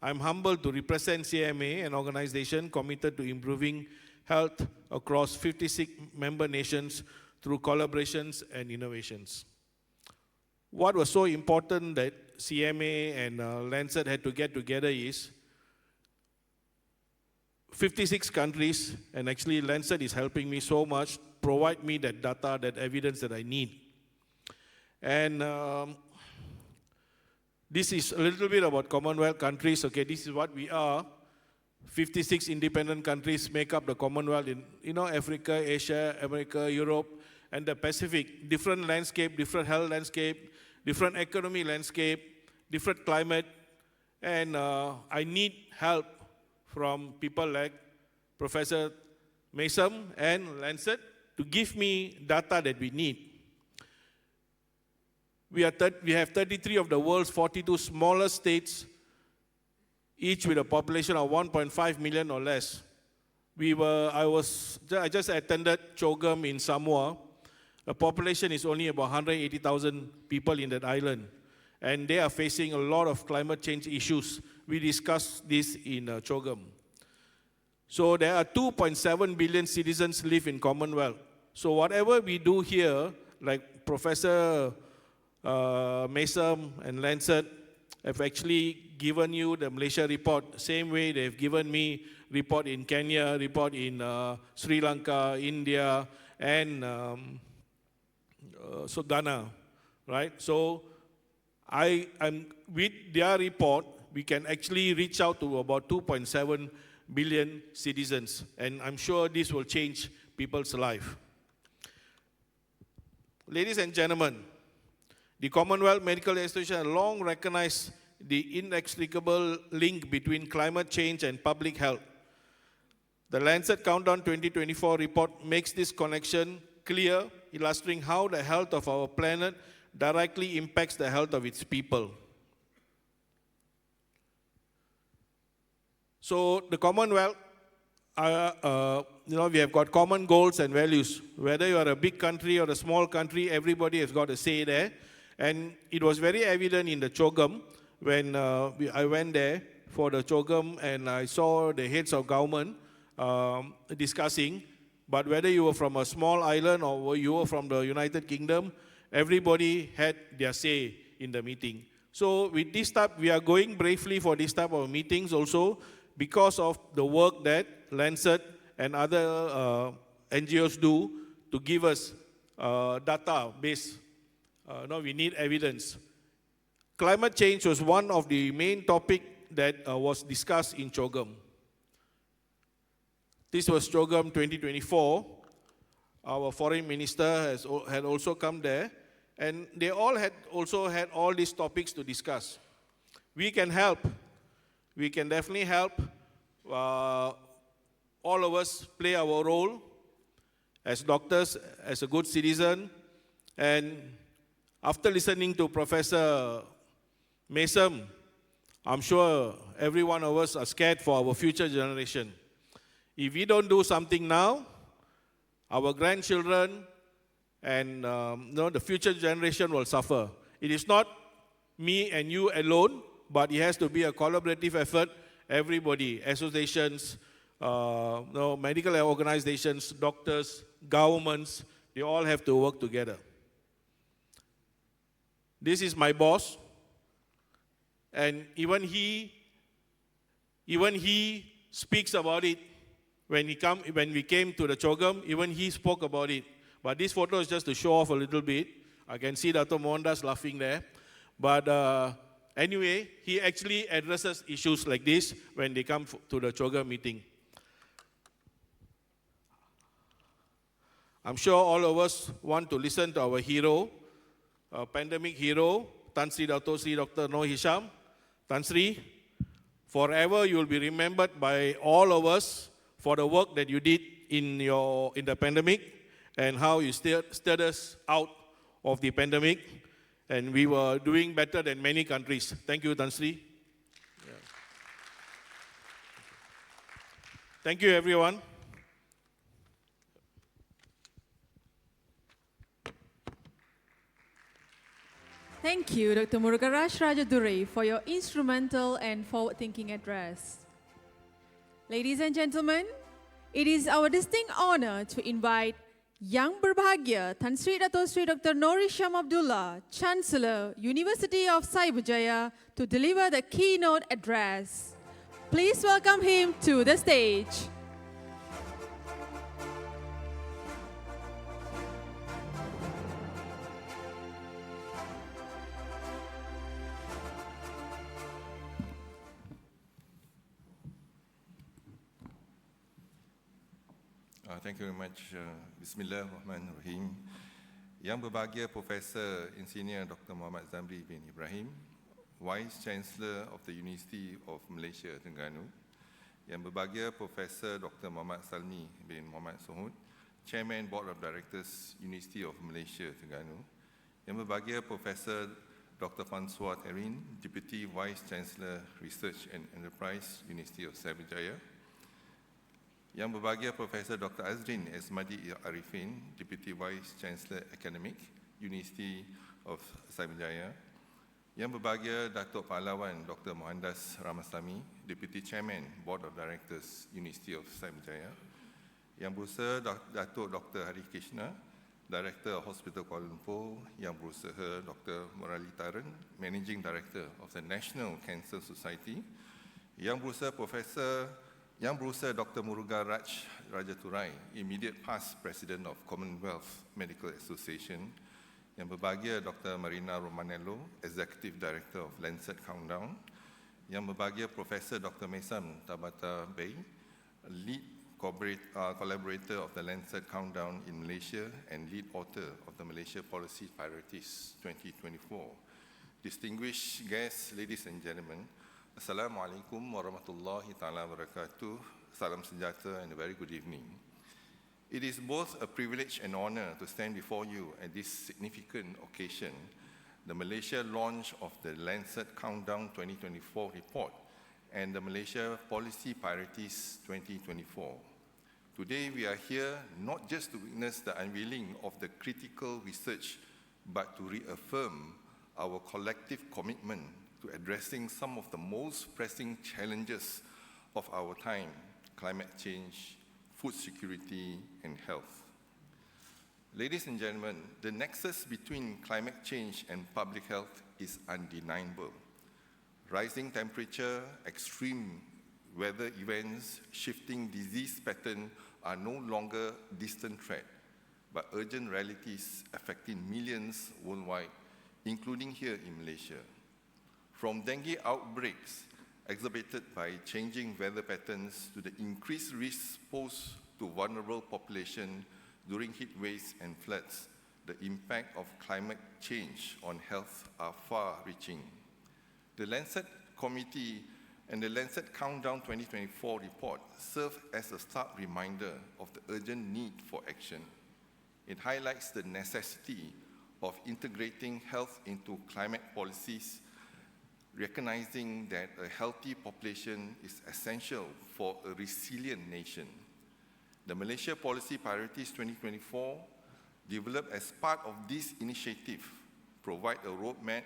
I'm humbled to represent CMA, an organization committed to improving health across 56 member nations through collaborations and innovations. What was so important that CMA and Lancet had to get together is 56 countries, and actually Lancet is helping me so much, provide me that data, that evidence that I need. And this is a little bit about Commonwealth countries. Okay, this is what we are. 56 independent countries make up the Commonwealth in Africa, Asia, America, Europe, and the Pacific. Different landscape, different health landscape, different economy landscape, different climate. And I need help from people like Professor Mason and Lancet to give me data that we need. We have 33 of the world's 42 smallest states, each with a population of 1.5 million or less. I just attended CHOGM in Samoa. The population is only about 180,000 people in that island, and they are facing a lot of climate change issues. We discussed this in CHOGM. So there are 2.7 billion citizens live in Commonwealth. So whatever we do here, like Professor Mason and Lancet have actually given you the Malaysia report, same way they've given me report in Kenya, report in Sri Lanka, India, and so Ghana, right? So with their report, we can actually reach out to about 2.7 billion citizens, and I'm sure this will change people's life. Ladies and gentlemen, the Commonwealth Medical Association has long recognized the inextricable link between climate change and public health. The Lancet Countdown 2024 report makes this connection clear, illustrating how the health of our planet directly impacts the health of its people. So the Commonwealth, we have got common goals and values. Whether you are a big country or a small country, everybody has got a say there. And it was very evident in the CHOGM when I went there for the CHOGM and I saw the heads of government discussing. But whether you were from a small island or you were from the United Kingdom, everybody had their say in the meeting. So with this type, we are going bravely for this type of meetings also because of the work that Lancet and other NGOs do to give us data-based. We need evidence. Climate change was one of the main topics that was discussed in CHOGM. This was CHOGM 2024. Our foreign minister had also come there, and they all had also had all these topics to discuss. We can help. We can definitely help. All of us play our role as doctors, as a good citizen, and after listening to Professor Mason, I'm sure every one of us are scared for our future generation. If we don't do something now, our grandchildren and the future generation will suffer. It is not me and you alone, but it has to be a collaborative effort. Everybody, associations, medical organizations, doctors, governments, they all have to work together. This is my boss, and even he speaks about it when we came to the CHOGM. Even he spoke about it. But this photo is just to show off a little bit. I can see Dr. Mohandas laughing there. But anyway, he actually addresses issues like this when they come to the CHOGM meeting. I'm sure all of us want to listen to our hero, our pandemic hero, Tan Sri Dato Sri Dr. Noor Hisham. Tan Sri, forever you will be remembered by all of us for the work that you did in the pandemic and how you steered us out of the pandemic. And we were doing better than many countries. Thank you, Tan Sri. Yeah. Thank you, everyone. Thank you, Dr. Murugaras Rajaduri, for your instrumental and forward-thinking address. Ladies and gentlemen, it is our distinct honor to invite Yang Berbahagia Tan Sri Dato Sri Dr. Noor Hisham Abdullah, Chancellor, University of Cyberjaya, to deliver the keynote address. Please welcome him to the stage. Thank you very much. Bismillahirrahmanirrahim. Yang Berbahagia Profesor Insinyur Dr. Muhammad Zamri bin Ibrahim, Vice Chancellor of the University of Malaysia, Terengganu. Yang Berbahagia Profesor Dr. Muhammad Salmi bin Muhammad Sohud, Chairman Board of Directors, University of Malaysia, Terengganu. Yang Berbahagia Profesor Dr. Francois Erin, Deputy Vice Chancellor Research and Enterprise, University of Cyberjaya. Yang Berbahagia Profesor Dr. Azrin Esmadi Arifin, Deputy Vice Chancellor Academic, University of Cyberjaya. Yang Berbahagia Datuk Pahlawan Dr. Mohandas Ramasamy, Deputy Chairman, Board of Directors, University of Cyberjaya. Yang Berusaha Datuk Dr. Hari Krishna, Director Hospital Kuala Lumpur. Yang Berusaha Dr. Murali Taran, Managing Director of the National Cancer Society. Yang Berusaha Dr. Murugaras Rajaturai, Immediate Past President of Commonwealth Medical Association. Yang Berbahagia Dr. Marina Romanello, Executive Director of Lancet Countdown. Yang Berbahagia Professor Dr. Mesam Tabata Bey, Lead Collaborator of the Lancet Countdown in Malaysia and Lead Author of the Malaysia Policy Priorities 2024. Distinguished guests, ladies and gentlemen, Assalamualaikum warahmatullahi ta'ala wabarakatuh. Salam sejahtera and a very good evening. It is both a privilege and honor to stand before you at this significant occasion, the Malaysia launch of the Lancet Countdown 2024 report and the Malaysia Policy Priorities 2024. Today we are here not just to witness the unveiling of the critical research, but to reaffirm our collective commitment to addressing some of the most pressing challenges of our time: climate change, food security, and health. Ladies and gentlemen, the nexus between climate change and public health is undeniable. Rising temperature, extreme weather events, shifting disease patterns are no longer distant threat, but urgent realities affecting millions worldwide, including here in Malaysia. From dengue outbreaks exacerbated by changing weather patterns to the increased risks posed to vulnerable populations during heat waves and floods, the impact of climate change on health are far-reaching. The Lancet Committee and the Lancet Countdown 2024 report serve as a stark reminder of the urgent need for action. It highlights the necessity of integrating health into climate policies, recognizing that a healthy population is essential for a resilient nation. The Malaysia Policy Priorities 2024, developed as part of this initiative, provide a roadmap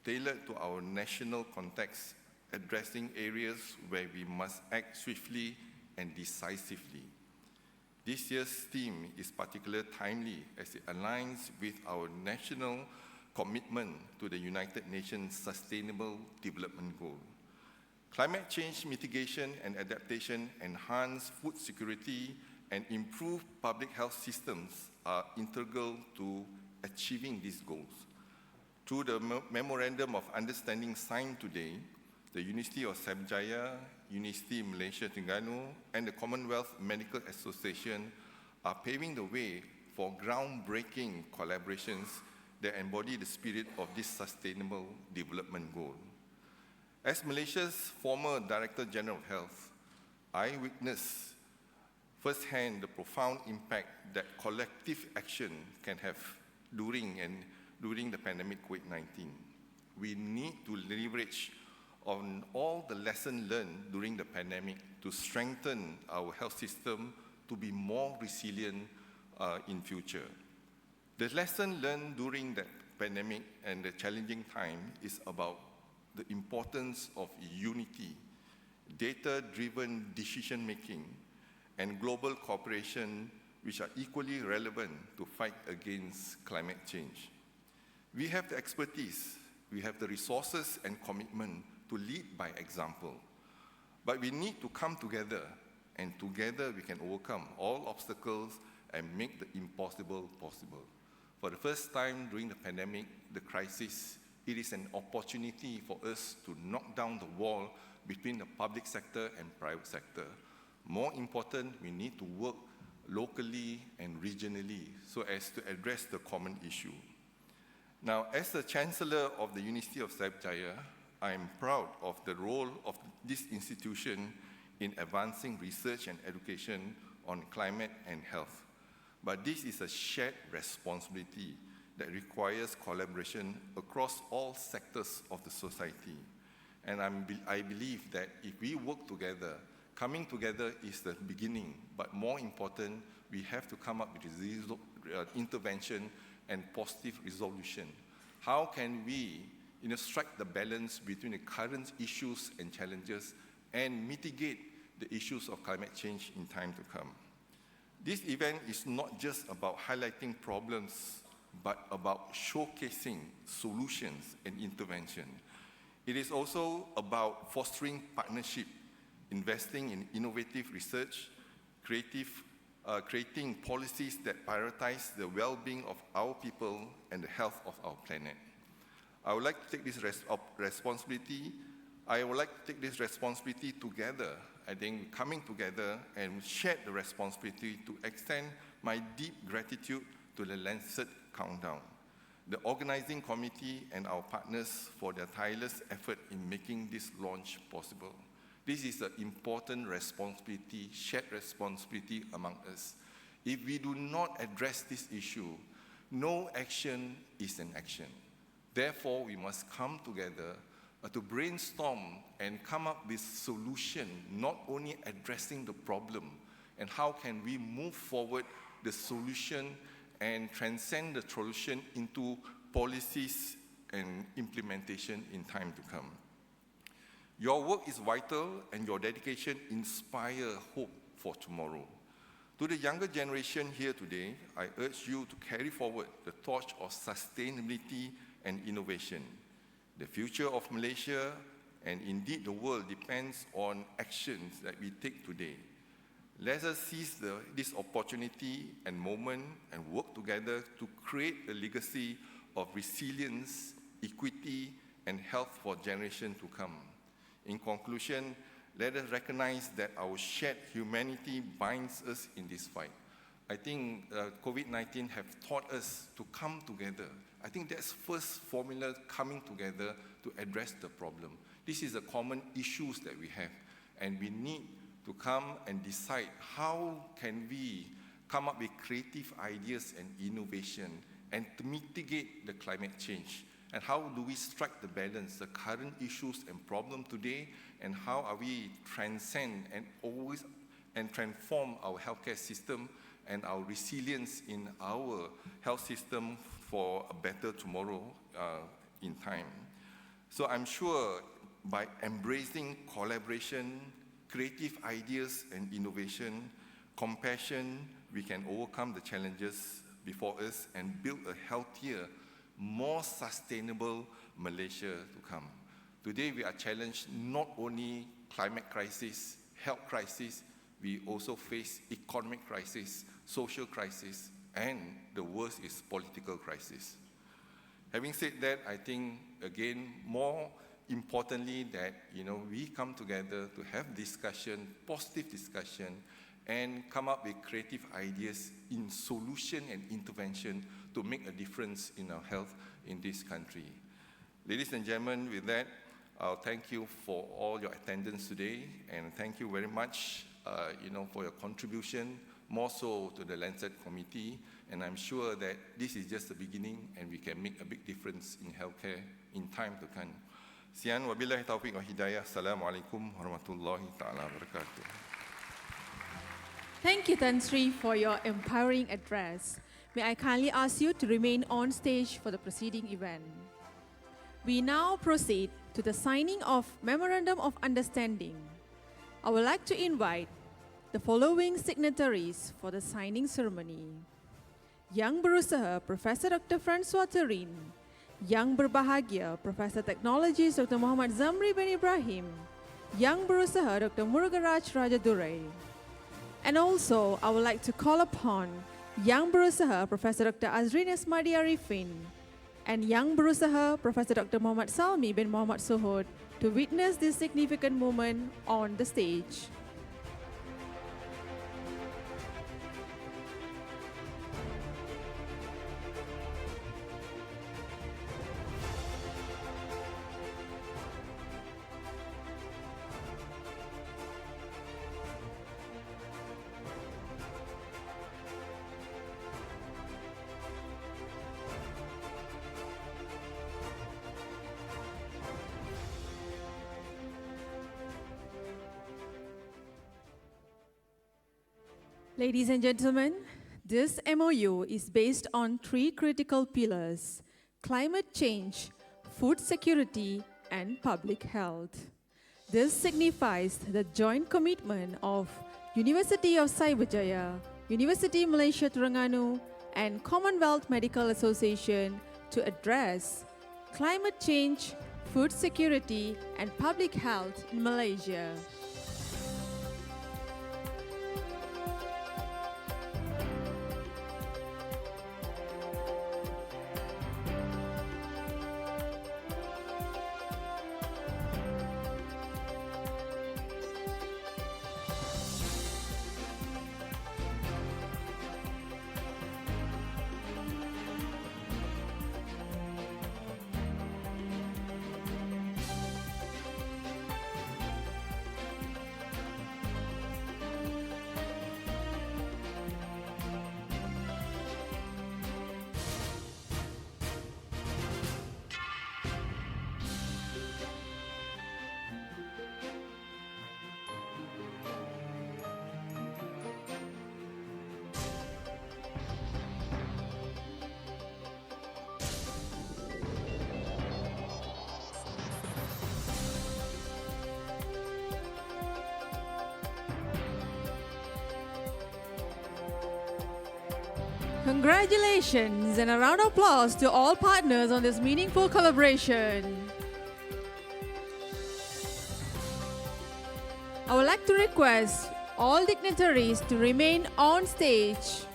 tailored to our national context, addressing areas where we must act swiftly and decisively. This year's theme is particularly timely as it aligns with our national commitment to the United Nations Sustainable Development Goal. Climate change mitigation and adaptation, enhance food security, and improve public health systems are integral to achieving these goals. Through the Memorandum of Understanding signed today, the University of Cyberjaya, University Malaysia Terengganu, and the Commonwealth Medical Association are paving the way for groundbreaking collaborations that embody the spirit of this sustainable development goal. As Malaysia's former Director General of Health, I witnessed firsthand the profound impact that collective action can have during the pandemic COVID-19. We need to leverage on all the lessons learned during the pandemic to strengthen our health system to be more resilient in future. The lesson learned during the pandemic and the challenging time is about the importance of unity, data-driven decision-making, and global cooperation, which are equally relevant to fight against climate change. We have the expertise, we have the resources and commitment to lead by example. But we need to come together, and together we can overcome all obstacles and make the impossible possible. For the first time during the pandemic, the crisis, it is an opportunity for us to knock down the wall between the public sector and private sector. More important, we need to work locally and regionally so as to address the common issue. Now, as the Chancellor of the University of Cyberjaya, I am proud of the role of this institution in advancing research and education on climate and health. But this is a shared responsibility that requires collaboration across all sectors of the society. And I believe that if we work together, coming together is the beginning, but more important, we have to come up with intervention and positive resolution. How can we strike the balance between the current issues and challenges and mitigate the issues of climate change in time to come? This event is not just about highlighting problems, but about showcasing solutions and intervention. It is also about fostering partnership, investing in innovative research, creating policies that prioritize the well-being of our people and the health of our planet. I would like to take this responsibility together. I think coming together and share the responsibility to extend my deep gratitude to the Lancet Countdown, the organizing committee and our partners for their tireless effort in making this launch possible. This is an important responsibility, shared responsibility among us. If we do not address this issue, no action is an action. Therefore, we must come together to brainstorm and come up with solution, not only addressing the problem, and how can we move forward the solution and transcend the solution into policies and implementation in time to come. Your work is vital and your dedication inspires hope for tomorrow. To the younger generation here today, I urge you to carry forward the torch of sustainability and innovation. The future of Malaysia and indeed the world depends on actions that we take today. Let us seize this opportunity and moment and work together to create a legacy of resilience, equity, and health for generations to come. In conclusion, let us recognize that our shared humanity binds us in this fight. I think COVID-19 have taught us to come together. I think that's first formula, coming together to address the problem. This is the common issues that we have, and we need to come and decide how can we come up with creative ideas and innovation and to mitigate the climate change. And how do we strike the balance, the current issues and problems today, and how are we transcend and transform our healthcare system and our resilience in our health system for a better tomorrow in time. So I'm sure by embracing collaboration, creative ideas and innovation, compassion, we can overcome the challenges before us and build a healthier, more sustainable Malaysia to come. Today we are challenged not only climate crisis, health crisis, we also face economic crisis, social crisis, and the worst is political crisis. Having said that, I think again, more importantly that we come together to have discussion, positive discussion, and come up with creative ideas in solution and intervention to make a difference in our health in this country. Ladies and gentlemen, with that, I'll thank you for all your attendance today, and thank you very much for your contribution, more so to the Lancet Committee, and I'm sure that this is just the beginning and we can make a big difference in healthcare in time to come. Sekian, wabillahi taufiq wa hidayah. Assalamualaikum warahmatullahi ta'ala wabarakatuh. Thank you, Tan Sri, for your empowering address. May I kindly ask you to remain on stage for the preceding event. We now proceed to the signing of Memorandum of Understanding. I would like to invite the following signatories for the signing ceremony. Yang Berusaha Profesor Dr. Francois Terin, Yang Berbahagia Profesor Teknologis Dr. Muhammad Zamri bin Ibrahim, Yang Berusaha Dr. Murugaraj Rajadurai. And also, I would like to call upon Yang Berusaha Profesor Dr. Azrin Esmadi Arifin and Yang Berusaha Professor Dr. Muhammad Salmi bin Muhammad Suhud to witness this significant moment on the stage. Ladies and gentlemen, this MOU is based on 3 critical pillars: climate change, food security, and public health. This signifies the joint commitment of University of Cyberjaya, University Malaysia Terengganu, and Commonwealth Medical Association to address climate change, food security, and public health in Malaysia. Congratulations and a round of applause to all partners on this meaningful collaboration. I would like to request all dignitaries to remain on stage.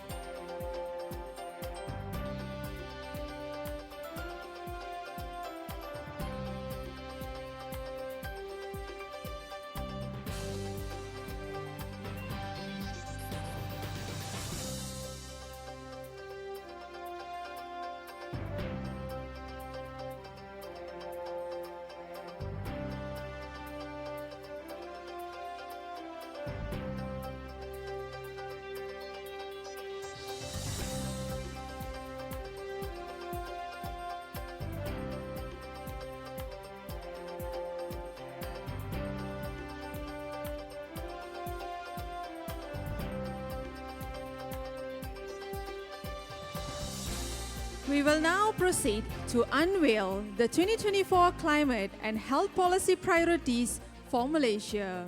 We will now proceed to unveil the 2024 climate and health policy priorities for Malaysia.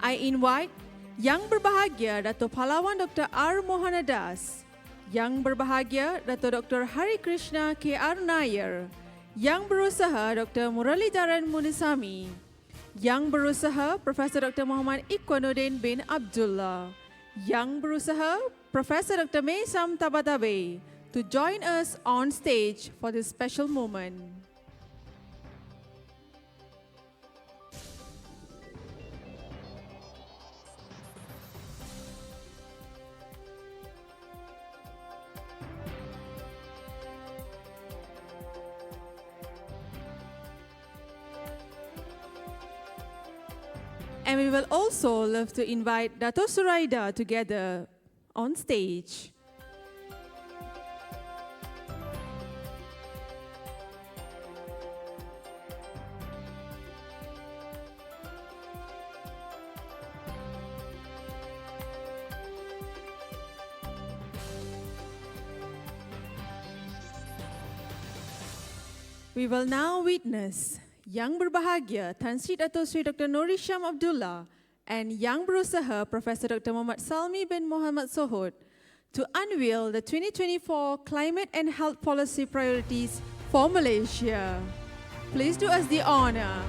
I invite Yang Berbahagia Dato' Pahlawan Dr. R. Mohanadas, Yang Berbahagia Dato' Dr. Hari Krishna K.R. Nair, Yang Berusaha Dr. Muralidharan Munisami, Yang Berusaha Profesor Dr. Muhammad Ikhwanuddin bin Abdullah, Yang Berusaha Professor Dr. Maysam Tabatabe, to join us on stage for this special moment. And we will also love to invite Dato Suraida together on stage. We will now witness Yang Berbahagia Tan Sri Dato Sri Dr. Noor Hisham Abdullah and Yang Berusaha Professor Dr. Muhammad Salmi bin Muhammad Sohod to unveil the 2024 Climate and Health Policy Priorities for Malaysia. Please do us the honor.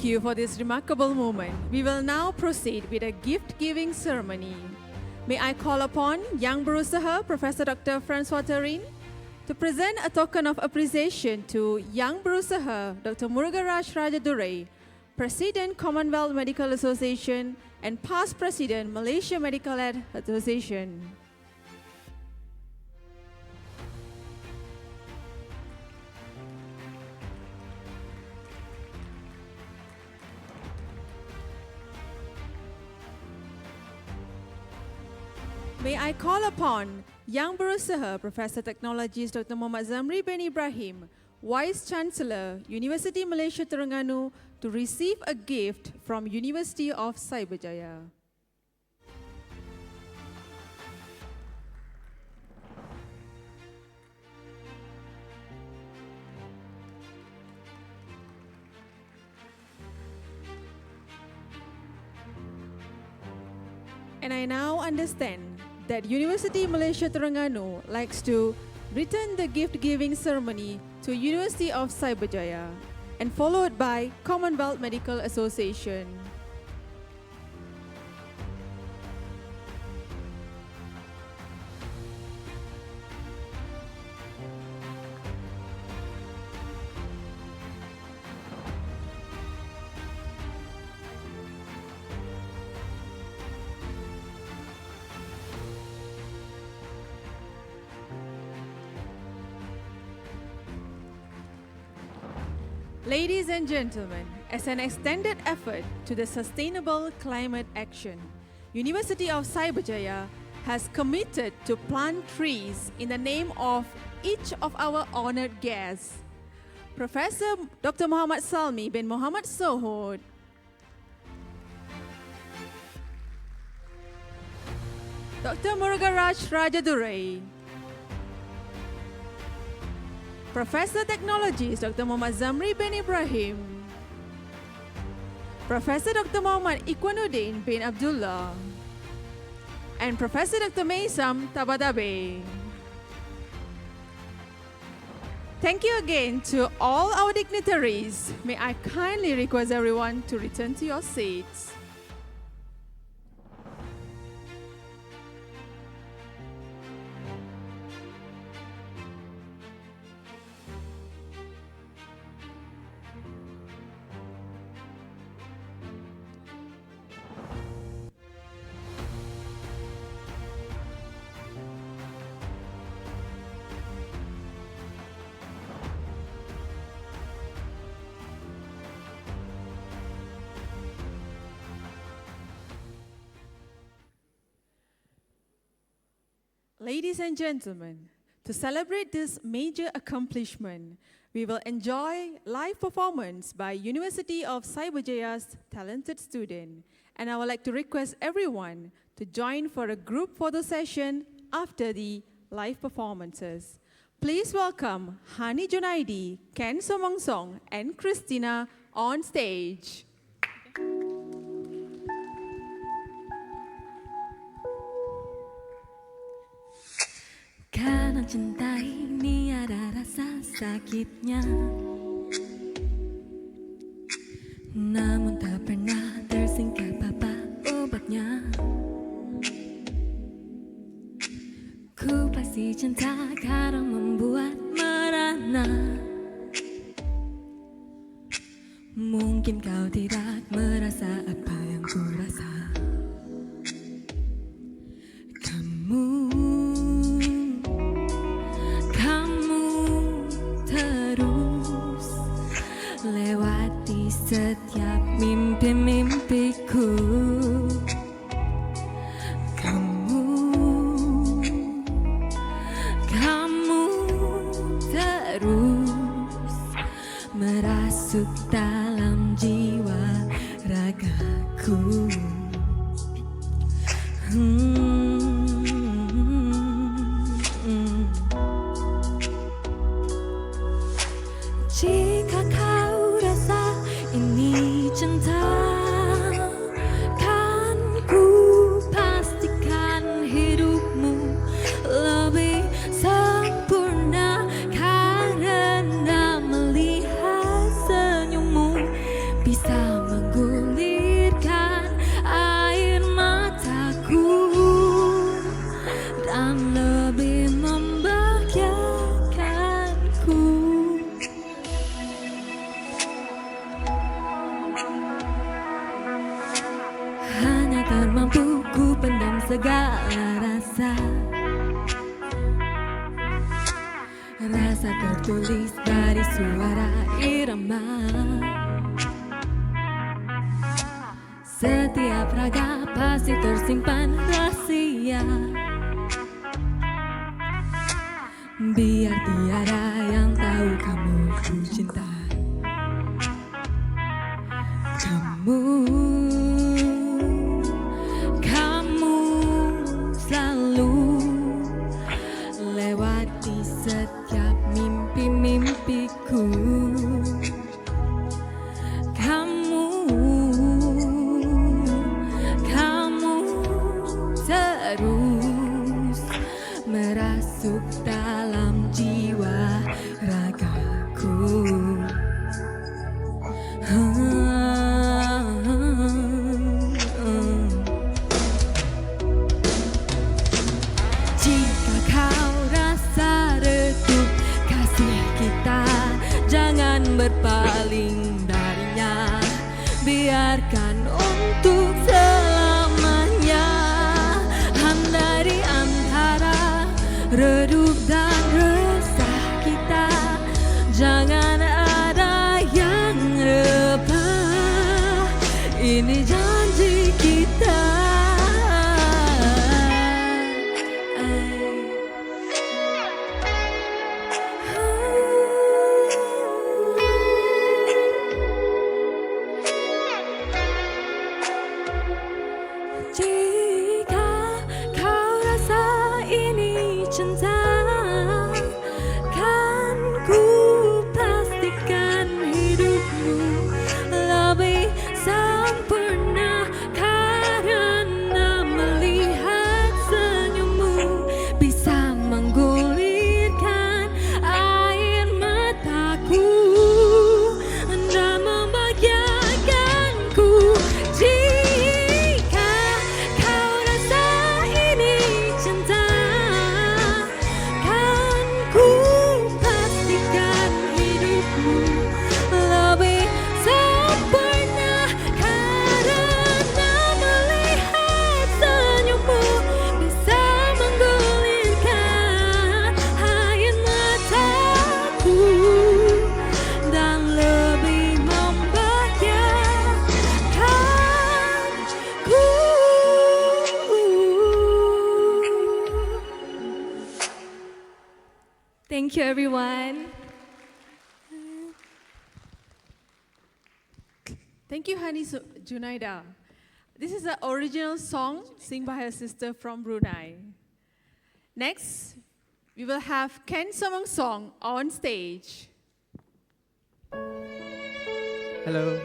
Thank you for this remarkable moment. We will now proceed with a gift-giving ceremony. May I call upon Yang Berusaha, Professor Dr. Francois Terin, to present a token of appreciation to Yang Berusaha, Dr. Murugaraj Rajadurai, President Commonwealth Medical Association and past President Malaysia Medical Aid Association. May I call upon Yang Berusaha, Professor Technologist Dr. Muhammad Zamri bin Ibrahim, Vice Chancellor, University Malaysia Terengganu, to receive a gift from University of Cyberjaya. And I now understand that University Malaysia Terengganu likes to return the gift-giving ceremony to University of Cyberjaya and followed by Commonwealth Medical Association. Ladies and gentlemen, as an extended effort to the sustainable climate action, University of Cyberjaya has committed to plant trees in the name of each of our honored guests. Professor Dr. Muhammad Salmi bin Muhammad Sohod, Dr. Murugaraj Rajadurai, Professor Technologist Dr. Muhammad Zamri bin Ibrahim, Professor Dr. Muhammad Ikwanuddin bin Abdullah, and Professor Dr. Maysam Tabadabe. Thank you again to all our dignitaries. May I kindly request everyone to return to your seats. Ladies and gentlemen, to celebrate this major accomplishment, we will enjoy live performance by University of Cyberjaya's talented student. And I would like to request everyone to join for a group photo session after the live performances. Please welcome Hani Junaidi, Ken Somongsong, and Christina on stage. Karena cinta ini ada rasa sakitnya, namun tak pernah tersingkap apa obatnya. Ku pasti cinta karena membuat merana. Mungkin kau tidak merasa apa yang ku rasa. Kamu terus lewati setiap mimpi-mimpiku. Kamu terus merasuk dalam jiwa ragaku. Jika kau rasa ini cinta, kan ku pastikan hidupmu lebih sempurna karena melihat senyummu bisa menggulirkan air mataku dan lebih membahagiakanku. Hanya tak mampu ku pendam segala rasa. Rasa tertulis dari suara irama. Setiap raga pasti tersimpan rahasia. Biar tiada yang tahu kamu ku cinta. Kamu selalu lewati setiap mimpi-mimpiku. Kamu terus merasuk dalam jiwa ragaku. Jika kau rasa redup kasih kita, jangan berpaling darinya. Biarkan untuk selamanya. Handari antara redup dan resah kita, jangan ada yang rebah. Ini janji kita. Jika kau rasa ini cinta, kan ku pastikan hidupmu lebih sempurna karena melihat senyummu bisa menggulirkan air mataku dan membahagiakanku. Jika kau rasa ini cinta, kan ku pastikan hidupmu lebih sempurna karena melihat senyummu bisa menggulirkan air mataku dan lebih membahagiakanku. Thank you everyone. Thank you, Hani Junaida. This is an original song sung by her sister from Brunei. Next, we will have Ken Somong Song on stage. Hello.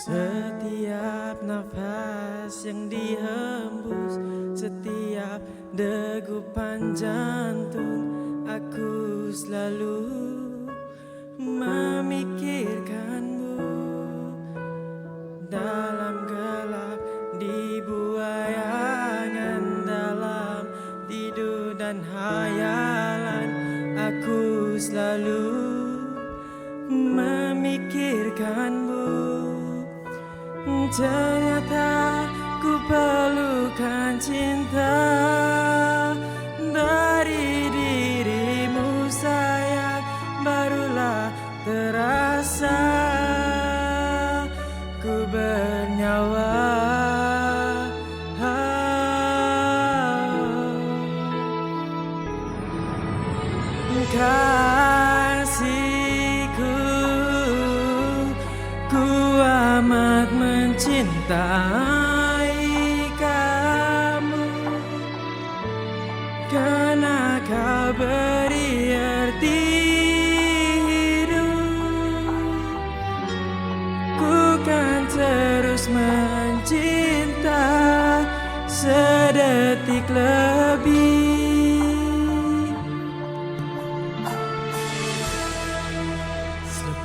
Setiap nafas yang dihembus, setiap degupan jantung, aku selalu memikirkanmu dalam gelap, di buayangan, dalam tidur dan hayalan. Aku selalu memikirkanmu. Ternyata ku perlukan cinta dari dirimu sayang, barulah terasa ku bernyawa. Kasihku, ku amat mencintai kamu, karena kau beri arti hidup. Ku kan terus mencinta sedetik lebih.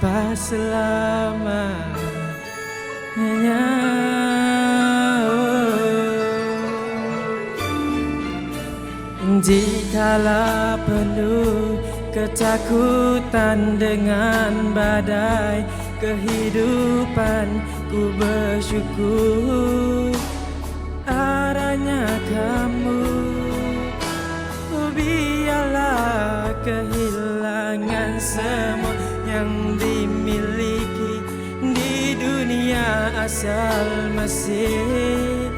Selepas selamanya. Jikalau penuh ketakutan dengan badai kehidupan, ku bersyukur adanya kamu. Biarlah kehilangan semua yang dimiliki di dunia, asal masih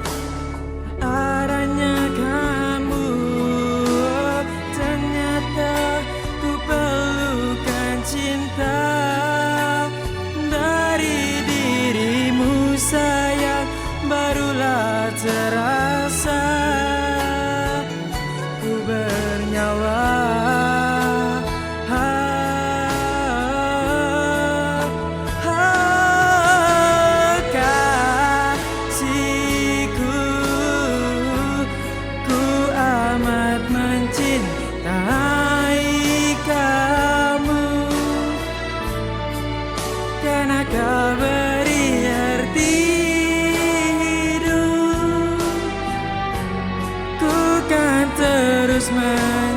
adanya kamu. Ternyata ku perlukan cinta dari dirimu sayang, barulah terasa ku bernyawa.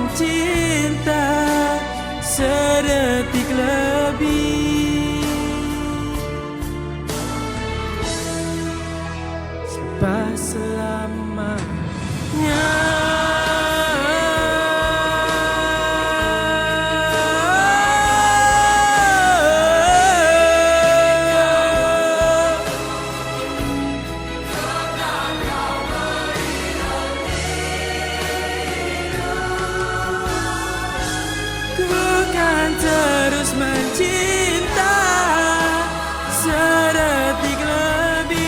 Mencinta sedetik lebih. Selepas selamanya. Terus mencinta sedetik lebih.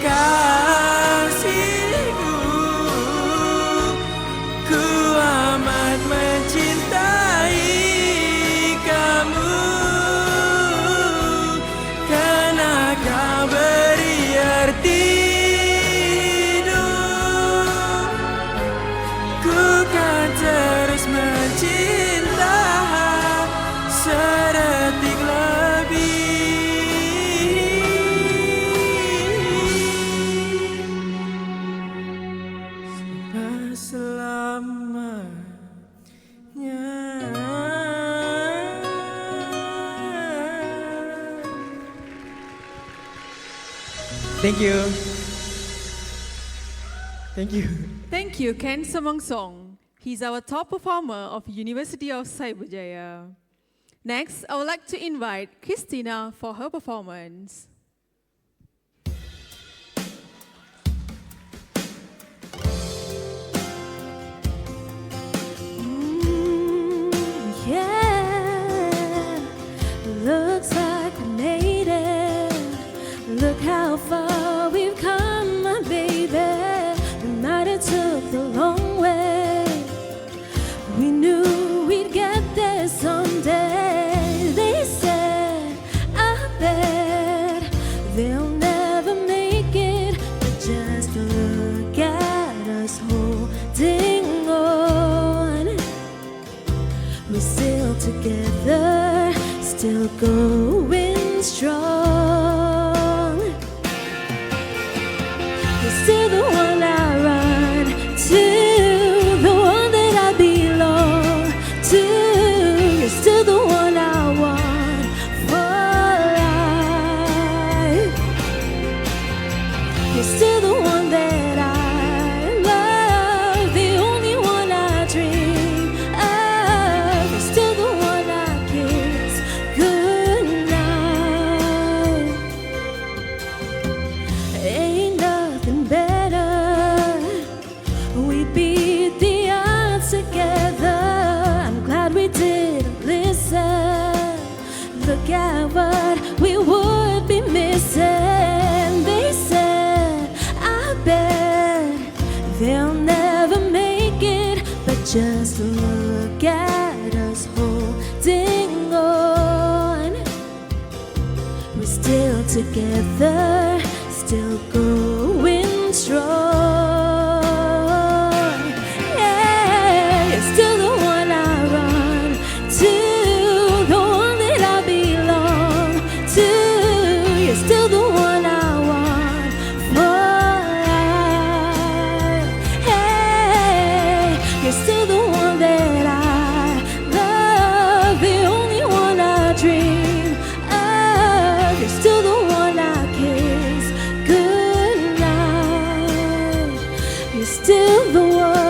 Kasihku, ku amat mencintai kamu, karena kau beri arti hidup. Ku kan terus mencinta sedetik lebih. Sampai selamanya. Thank you. Thank you. Thank you, Ken Samongsong. He's our top performer of University of Cyberjaya. Next, I would like to invite Christina for her performance. Yeah, looks like we made it. Look how far we've come, my baby. We might have took the long way. We knew we'd get there someday. They said, I bet still going strong. You're still the one I run to, the one that I belong to. You're still the one I want for life. You're still the one that I love, the only one I dream of. You're still the one I kiss goodnight. Ain't nothing better. We beat the odds together. I'm glad we didn't listen. Look at what we would be missing. They said, I bet they'll never make it, but just look at us holding on. We're still together, still going strong. Yeah, you're still the one I run to, the one that I belong to. You're still the one I want for life. Hey, you're still the one that I love, the only one I dream of. You're still the one I kiss goodnight. You're still the one.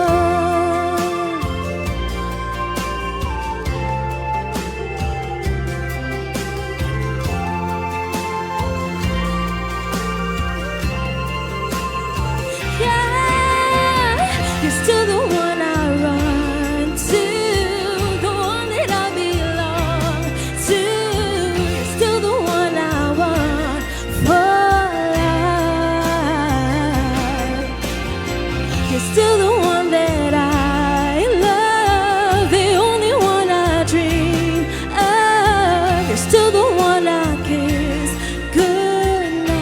Yeah, you're still the one I run to, the one that I belong to. You're still the one I want for life. You're still the one that I love, the only one I dream of. You're still the one I kiss goodnight.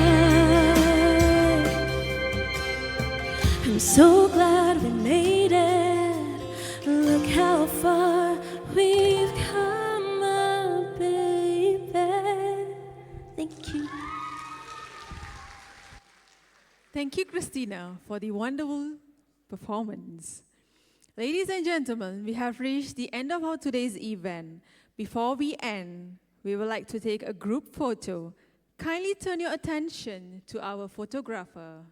I'm so glad we made it. Look how far we've come, oh, baby. Thank you. Thank you, Christina, for the wonderful performance. Ladies and gentlemen, we have reached the end of our today's event. Before we end, we would like to take a group photo. Kindly turn your attention to our photographer.